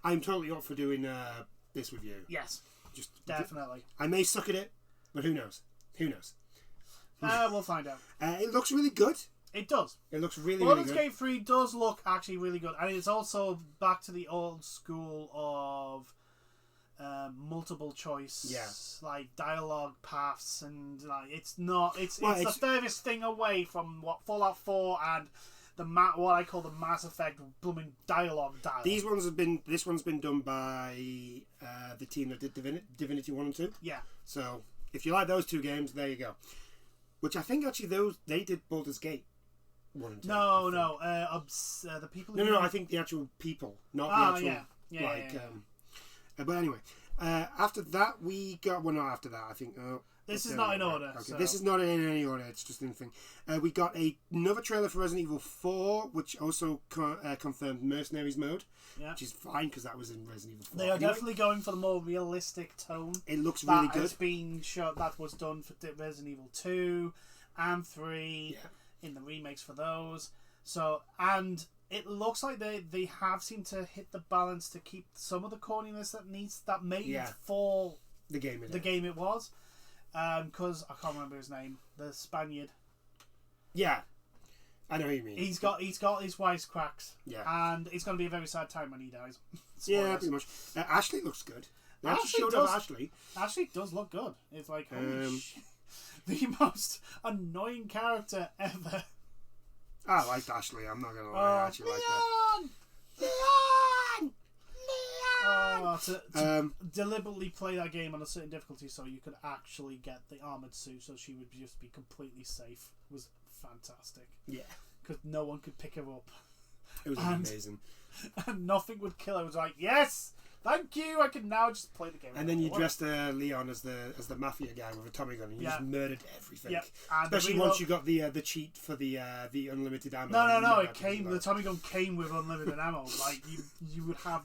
I'm totally up for doing this with you. Yes, definitely. I may suck at it, but who knows? We'll find out. It looks really good. It does. It looks really good. Baldur's Gate 3 does look actually really good, and it's also back to the old school of multiple choice, like dialogue paths, and like it's the furthest thing away from what Fallout 4 and what I call the Mass Effect blooming dialogue. This one's been done by the team that did Divinity 1 and 2. Yeah. So if you like those 2 games, there you go. Which I think actually they did Baldur's Gate 1 and 2. The people. No. I think the actual people, not the actual. But anyway, after that we got. Well, not after that. I think. This is not in order. Okay, this is not in any order. It's just in thing. We got another trailer for Resident Evil 4, which also confirmed Mercenaries mode, which is fine because that was in Resident Evil 4. They are definitely going for the more realistic tone. It looks really good. It's been shot. That was done for Resident Evil 2 and 3 in the remakes for those. So it looks like they have seemed to hit the balance to keep some of the corniness that made for the game it was. Because I can't remember his name, the Spaniard. Yeah, I know who you mean. He's got his wisecracks. Yeah, and it's going to be a very sad time when he dies. Yeah, pretty much. Ashley looks good. They actually showed off Ashley. Ashley does look good. It's like holy shit, the most annoying character ever. I liked Ashley. I'm not gonna lie. I actually liked her. To deliberately play that game on a certain difficulty so you could actually get the armoured suit so she would just be completely safe was fantastic. Yeah. Because no one could pick her up. It was amazing. And nothing would kill her. It was like, yes! Thank you. I can now just play the game. And then you dressed Leon as the mafia guy with a Tommy gun, and you just murdered everything. Yep. Especially once you got the cheat for the unlimited ammo. No. The Tommy gun came with unlimited ammo. Like you would have.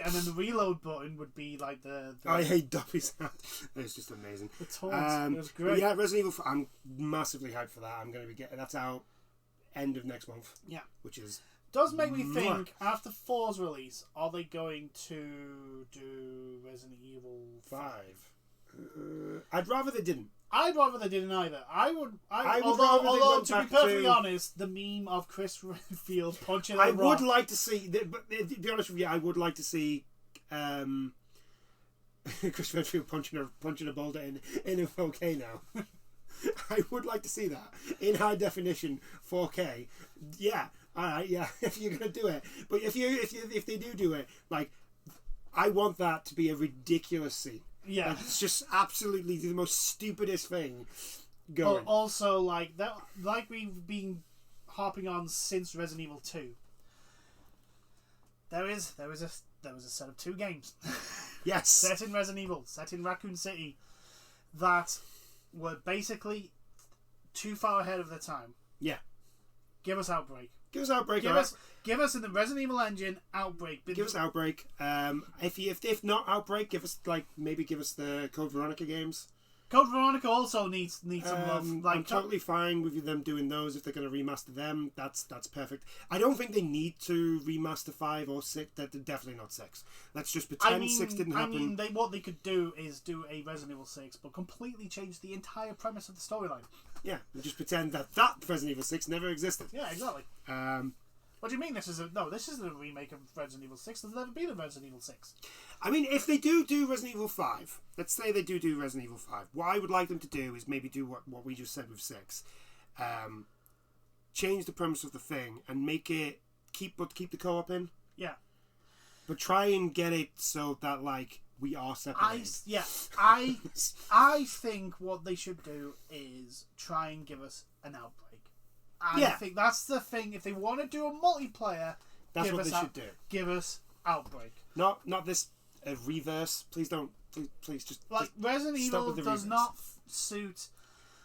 And then the reload button would be like the I hate Dobby's hat. It's just amazing. The taunt. It was great. Yeah, Resident Evil 4, I'm massively hyped for that. I'm going to be getting that's out end of next month. Yeah. Which is. Does make me think, after 4's release, are they going to do Resident Evil 5? I'd rather they didn't. I'd rather they didn't either. Although to be perfectly honest, the meme of Chris Redfield punching a rock. I would like to see, but to be honest with you, I would like to see Chris Redfield punching a boulder in a 4K now. I would like to see that in high definition 4K. Yeah. All right, yeah, if you're gonna do it, but if they do it, like, I want that to be a ridiculous scene. Yeah, like, it's just absolutely the most stupidest thing going. But also, like that, like we've been harping on since Resident Evil 2. There was a set of 2 games. Yes, set in Resident Evil, set in Raccoon City, that were basically too far ahead of their time. Yeah, give us Outbreak. Give us Outbreak. Give us in the Resident Evil engine Outbreak. Give us Outbreak. If not Outbreak, give us the Code Veronica games. Code Veronica also needs some love. Like, I'm totally fine with them doing those if they're going to remaster them. That's perfect. I don't think they need to remaster 5 or 6. They're definitely not 6. Let's just pretend 6 didn't happen. What they could do is do a Resident Evil 6, but completely change the entire premise of the storyline. Yeah, and just pretend that Resident Evil 6 never existed. Yeah, exactly. What do you mean this isn't a remake of Resident Evil 6? There's never been a Resident Evil 6. I mean, if they do Resident Evil 5, let's say they do Resident Evil 5, what I would like them to do is maybe do what we just said with 6. Change the premise of the thing and make it keep the co-op in. Yeah. But try and get it so that, like, we are separated. I think what they should do is try and give us an Outbreak. I think that's the thing. If they want to do a multiplayer, that's what they should do. Give us Outbreak. Not this reverse. Please don't. Please just like just Resident Evil does not suit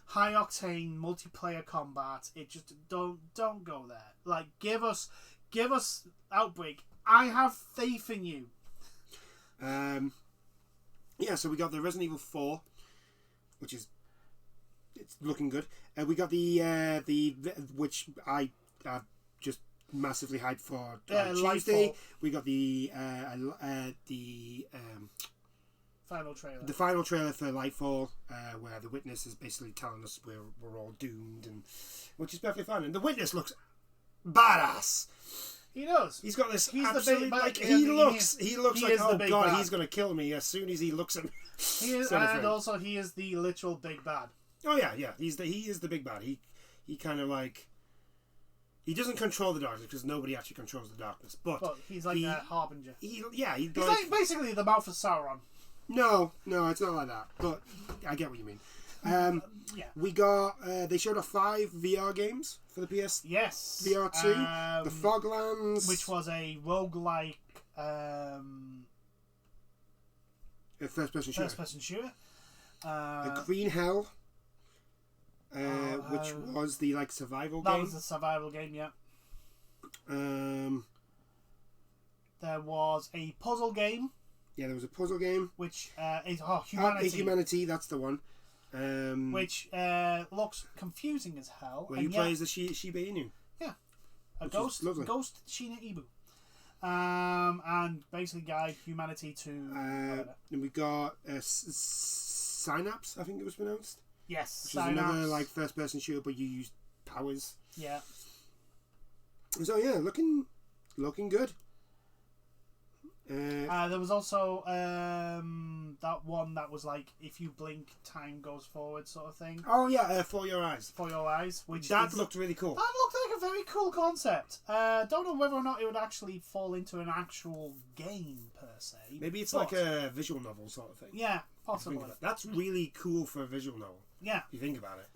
high octane multiplayer combat. It just don't go there. Like give us Outbreak. I have faith in you. Yeah. So we got the Resident Evil 4, which is. It's looking good. We got the which I just massively hyped for Tuesday. We got the final trailer. The final trailer for Lightfall, where the Witness is basically telling us we're all doomed, and which is perfectly fine. And the Witness looks badass. He does. He's got this. He's absolute, the big, like he looks like oh god, bad. he's gonna kill me as soon as he looks at me. He is, and also he is the literal big bad. Oh yeah. He is the big bad. He kind of like he doesn't control the darkness because nobody actually controls the darkness. But he's like a harbinger. He's like basically the mouth of Sauron. No, it's not like that. But I get what you mean. Yeah. We got they showed off 5 VR games for the PS. Yes. VR 2, the Foglands, which was a roguelike first person shooter. The Green Hell. Which was the survival game. That was the survival game, yeah. There was a puzzle game. Yeah, there was a puzzle game. Which is Humanity. Humanity, that's the one. Which looks confusing as hell. Where you play as the Shiba Inu. Yeah. A ghost Shiba Inu. And basically guide humanity to... and we got Synapse, I think it was pronounced. Yes, which is another first-person shooter, but you use powers. Yeah. So yeah, looking good. There was also that one that was like if you blink, time goes forward, sort of thing. Oh yeah, For Your Eyes. For Your Eyes, which looked really cool. That looked like a very cool concept. Don't know whether or not it would actually fall into an actual game per se. Maybe it's like a visual novel sort of thing. Yeah, possibly. That's really cool for a visual novel. Yeah, if you think about it.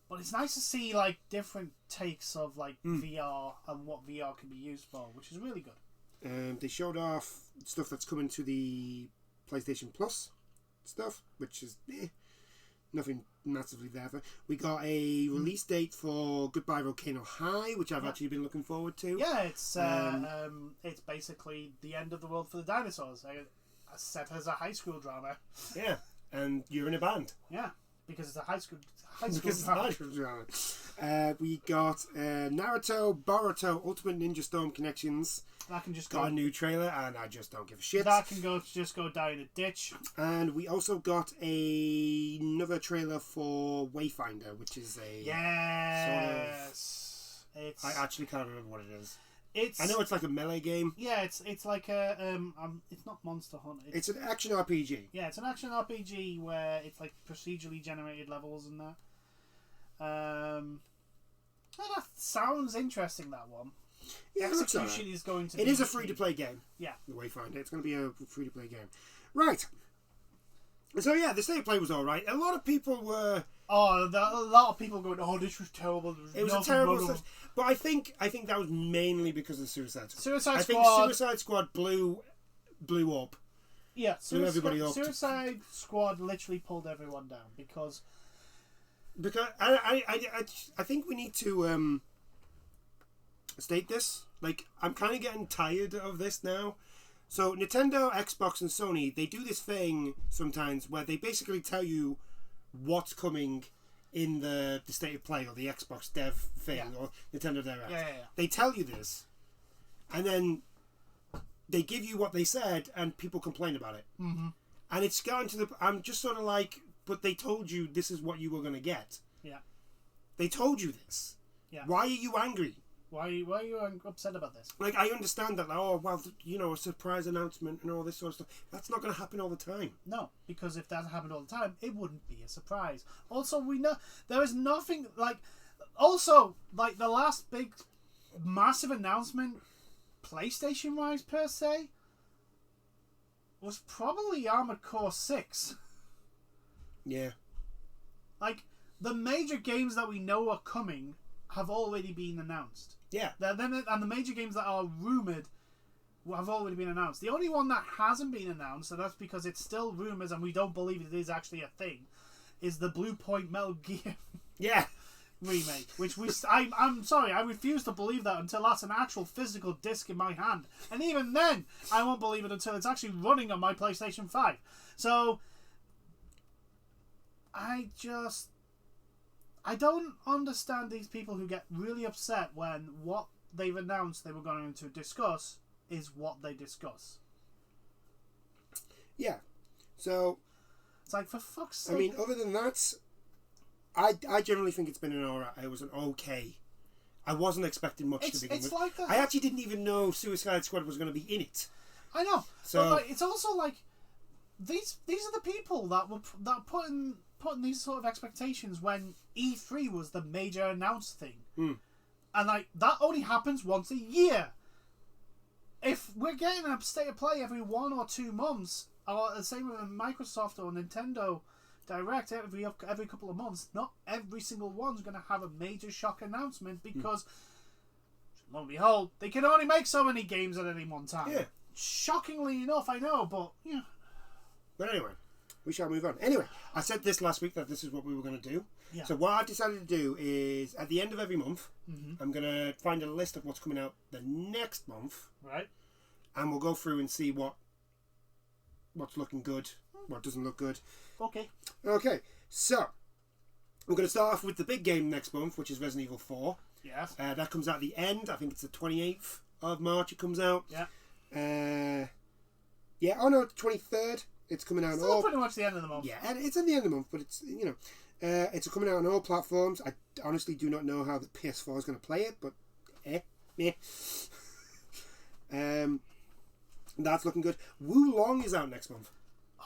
But it's nice to see different takes of VR and what VR can be used for, which is really good. They showed off stuff that's coming to the PlayStation Plus stuff, which is nothing massively there. We got a release date for Goodbye Volcano High, which I've actually been looking forward to. Yeah, it's basically the end of the world for the dinosaurs, set as a high school drama. Yeah, and you're in a band. Yeah, because it's a high school drama. We got Naruto, Boruto, Ultimate Ninja Storm Connections. That can just got a new trailer, and I just don't give a shit. That can just go down a ditch. And we also got another trailer for Wayfinder, which is a sort of. I actually can't remember what it is. I know it's like a melee game. Yeah, it's like a it's not Monster Hunter. It's an action RPG. Yeah, it's an action RPG where it's like procedurally generated levels and that. And that sounds interesting. That one. Yeah, execution is going to. It is a free-to-play game. Yeah, the Wayfinder. It's going to be a free-to-play game, right? So yeah, the state of play was all right. A lot of people were. A lot of people going, "Oh, this was terrible." It was a terrible. But I think that was mainly because of Suicide Squad. I think Suicide Squad blew up. Yeah, blew everybody up. Suicide Squad literally pulled everyone down because I think we need to state this. Like, I'm kind of getting tired of this now. So Nintendo, Xbox, and Sony, they do this thing sometimes where they basically tell you what's coming in the state of play or the Xbox dev thing or Nintendo Direct. Yeah. They tell you this, and then they give you what they said, and people complain about it. Mm-hmm. And it's gotten to the. I'm just sort of like, but they told you this is what you were going to get. Yeah. They told you this. Yeah. Why are you angry? Why are you upset about this? Like, I understand that, a surprise announcement and all this sort of stuff. That's not going to happen all the time. No, because if that happened all the time, it wouldn't be a surprise. Also, we know there is nothing like. Also, like the last big, massive announcement, PlayStation-wise per se, was probably Armored Core 6. Yeah. Like, the major games that we know are coming have already been announced. Yeah. And the major games that are rumoured have already been announced. The only one that hasn't been announced, and that's because it's still rumours and we don't believe it is actually a thing, is the Blue Point Metal Gear remake. Which I'm sorry, I refuse to believe that until that's an actual physical disc in my hand. And even then, I won't believe it until it's actually running on my PlayStation 5. So, I don't understand these people who get really upset when what they've announced they were going to discuss is what they discuss. Yeah. So it's like, for fuck's sake. I mean, other than that, I generally think it's been an alright. It was an okay. I wasn't expecting much to begin with. Like I actually didn't even know Suicide Squad was going to be in it. I know. So but it's also like these are the people that putting these sort of expectations when E3 was the major announced thing. And like that only happens once a year. If we're getting a state of play every 1 or 2 months, or the same with Microsoft or Nintendo Direct every couple of months, not every single one's going to have a major shock announcement because, lo and behold, they can only make so many games at any one time. Yeah. Shockingly enough, I know, but yeah. But anyway, we shall move on. Anyway, I said this last week that this is what we were going to do. Yeah. So what I've decided to do is, at the end of every month, I'm going to find a list of what's coming out the next month. Right. And we'll go through and see what's looking good, what doesn't look good. Okay. Okay, so we're going to start off with the big game next month, which is Resident Evil 4. Yes. That comes out at the end. I think it's the 28th of March it comes out. Yeah. Yeah, oh no, it's 23rd. It's coming out Still pretty much the end of the month. Yeah, and it's at the end of the month, but it's, it's coming out on all platforms. I honestly do not know how the PS4 is going to play it, but that's looking good. Wo Long is out next month.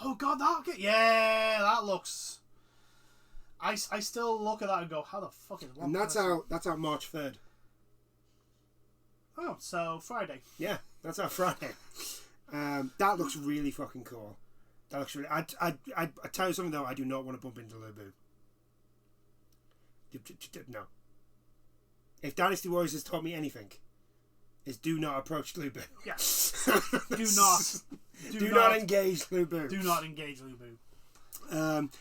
Oh god, that looks. I still look at that and go, how the fuck is one? And that's out March 3rd. Oh, so Friday. Yeah, that's out Friday. That looks really fucking cool. That looks really. I tell you something though. I do not want to bump into Lubu. No. If Dynasty Warriors has taught me anything, is do not approach Lu Bu. Yeah. Do not engage Lu Bu. Do not engage Lu Bu.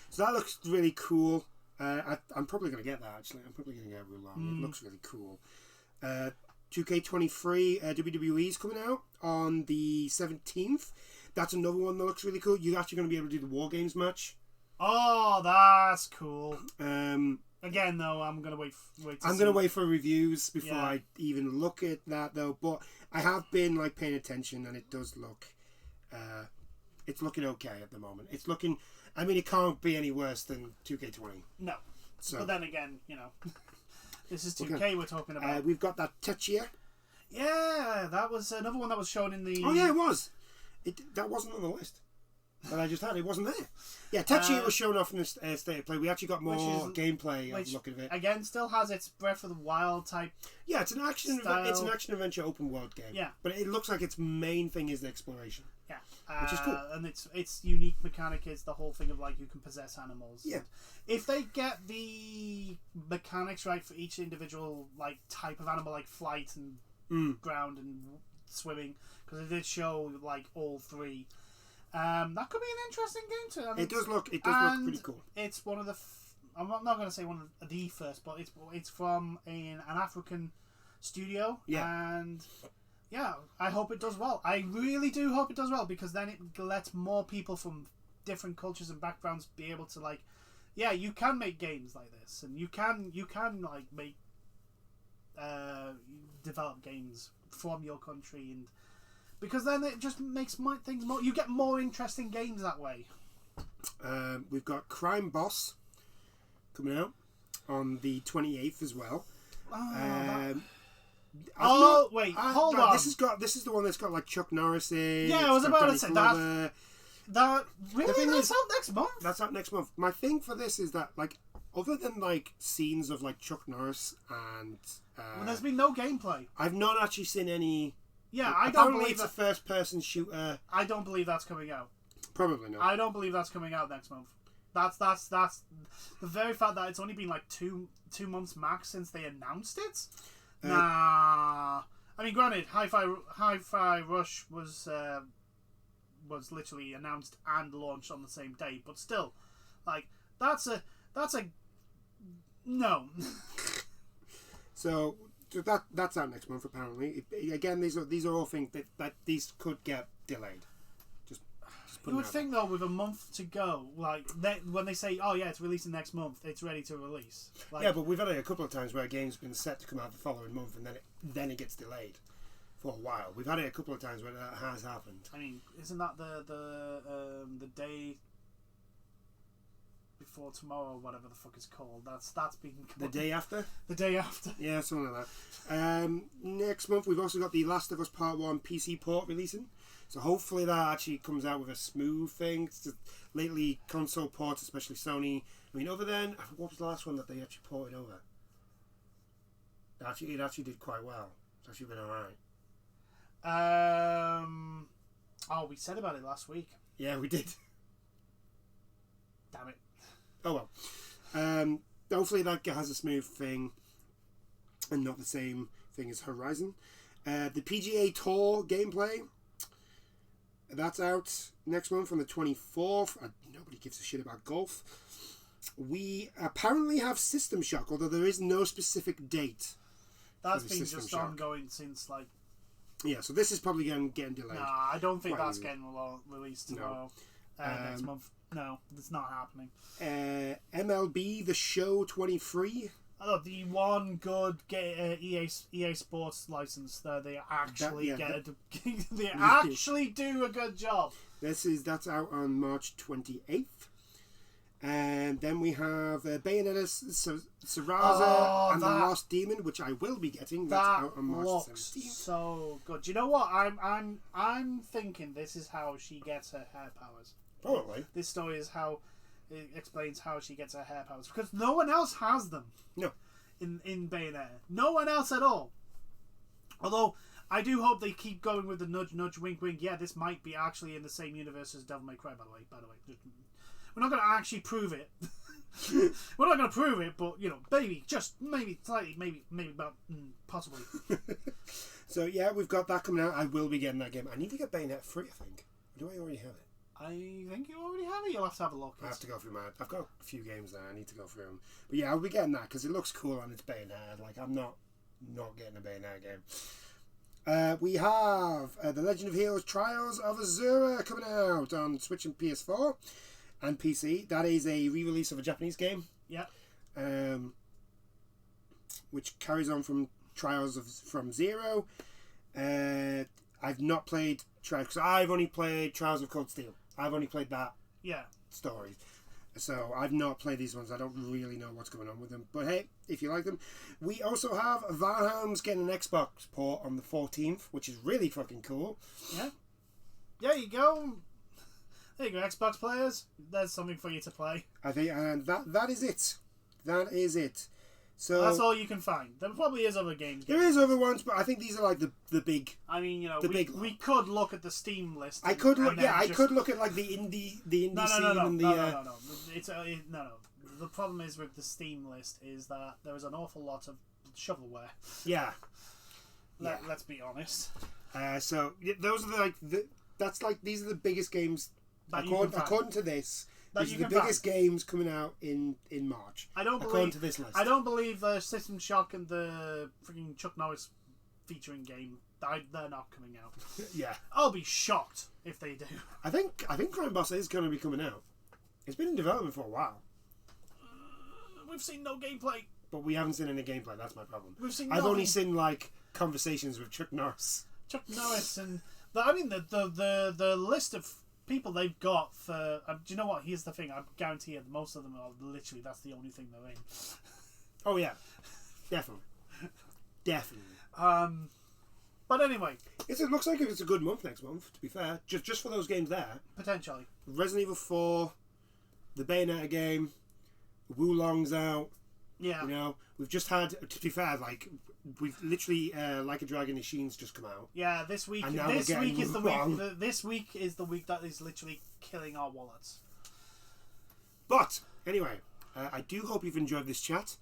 So that looks really cool. I'm probably going to get that, actually. I'm probably going to get Rulon. It looks really cool. 2K23 WWE's coming out on the 17th. That's another one that looks really cool. You're actually going to be able to do the War Games match. Oh, that's cool. Again, though, I'm going to wait. I'm going to wait for reviews before I even look at that, though. But I have been paying attention, and it does look. It's looking okay at the moment. It's looking. I mean, it can't be any worse than 2K20. No. So, but then again, this is 2K we're talking about. We've got that Tetsuya. Yeah, that was another one that was shown in the. Oh yeah, it was. That wasn't on the list that I just had. It wasn't there. Yeah, Tetsuya was shown off in the State of Play. We actually got more gameplay of looking at it. Again, still has its Breath of the Wild type. Yeah, it's an action. It's an action adventure open world game. Yeah, but it looks like its main thing is the exploration. Yeah, which is cool. And its unique mechanic is the whole thing of you can possess animals. Yeah. If they get the mechanics right for each individual type of animal, like flight and ground and swimming, because they did show all three. That could be an interesting game too. It does look pretty cool. It's one of the. I'm not going to say one of the first, but it's from an African studio. Yeah. And yeah, I hope it does well. I really do hope it does well, because then it lets more people from different cultures and backgrounds be able to you can make games like this, and you can make develop games from your country, and because then it just makes things more. You get more interesting games that way. We've got Crime Boss coming out on the 28th as well. Wait, hold on. This is the one that's got Chuck Norris in. Yeah, I was about to say that. That really? That's out next month. That's out next month. My thing for this is that other than scenes of Chuck Norris and there's been no gameplay. I've not actually seen any. Yeah, I don't believe it's a first-person shooter. I don't believe that's coming out. Probably not. I don't believe that's coming out next month. That's the very fact that it's only been 2 months max since they announced it. Nah, I mean, granted, Hi-Fi Rush was literally announced and launched on the same day, but still, that's a no. So that's out next month apparently. Again, these are all things that these could get delayed. Just you would think though, with a month to go, when they say, "Oh yeah, it's releasing next month," it's ready to release. Yeah, but we've had it a couple of times where a game's been set to come out the following month, and then it gets delayed for a while. We've had it a couple of times where that has happened. I mean, isn't that the day before tomorrow, whatever the fuck it's called? That's been the day after. The day after. Yeah, something like that. Next month we've also got The Last of Us Part 1 PC port releasing. So hopefully that actually comes out with a smooth thing. Lately, console ports, especially Sony. I mean, other than what was the last one that they actually ported over? It actually did quite well. It's actually been alright. Oh, we said about it last week. Yeah, we did. Damn it. Oh well. Hopefully that has a smooth thing and not the same thing as Horizon. The PGA Tour gameplay, that's out next month on the 24th. Nobody gives a shit about golf. We apparently have System Shock, although there is no specific date. That's been just ongoing since Yeah, so this is probably getting delayed. Nah, I don't think that's getting released tomorrow. Next month. No, it's not happening. MLB The Show 23. Oh, the one good EA Sports license that they actually they actually do a good job. That's out on March 28th. And then we have Bayonetta Sarasa and the Lost Demon, which I will be getting. That's out on March 17th. So good. Do you know what? I'm thinking this is how she gets her hair powers. Probably. This story is how it explains how she gets her hair powers, because no one else has them. No. In Bayonetta, no one else at all. Although I do hope they keep going with the nudge, nudge, wink, wink. Yeah, this might be actually in the same universe as Devil May Cry. By the way, we're not going to actually prove it, We're not going to prove it, but maybe, just maybe, slightly, maybe, about, possibly. So yeah, we've got that coming out. I will be getting that game. I need to get Bayonetta 3, I think. Or do I already have it? I think you already have it. You'll have to have a look. I have to go through I've got a few games there. I need to go through them. But yeah, I'll be getting that because it looks cool and it's Bayonetta. Like, I'm not getting a Bayonetta game. We have The Legend of Heroes Trials of Azura coming out on Switch and PS4 and PC. That is a re-release of a Japanese game. Yeah. Which carries on from from Zero. I've not played Trials because I've only played Trials of Cold Steel. I've only played that story. So I've not played these ones. I don't really know what's going on with them. But hey, if you like them. We also have Valheim's getting an Xbox port on the 14th, which is really fucking cool. Yeah. There you go. There you go, Xbox players. There's something for you to play. I think, and that is it. That is it. So that's all you can find. There probably is other games. There is other ones, but I think these are like the big. I mean, we could look at the Steam list. I could look. Yeah, I could look at like the indie scene and the. No. It's no. The problem is with the Steam list is that there is an awful lot of shovelware. Yeah. Let's be honest. So those are these are the biggest games according to this. These are the biggest games coming out in March. According to this list. I don't believe the System Shock and the freaking Chuck Norris featuring game. They're not coming out. Yeah. I'll be shocked if they do. I think Crime Boss is going to be coming out. It's been in development for a while. We've seen no gameplay. But we haven't seen any gameplay. That's my problem. I've only seen like conversations with Chuck Norris. Chuck Norris and the list of people they've got for do you know what? Here's the thing. I guarantee you, most of them are literally that's the only thing they're in. Oh yeah, definitely. But anyway, it looks like it's a good month next month. To be fair, just for those games there, potentially. Resident Evil 4, the Bayonetta game, Wulong's out. Yeah, we've just had. To be fair, like we've literally Like a Dragon Ishine's just come out. Yeah, this week. This week is the week. This week is the week that is literally killing our wallets. But anyway, I do hope you've enjoyed this chat,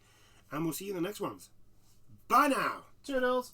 and we'll see you in the next ones. Bye now. Toodles.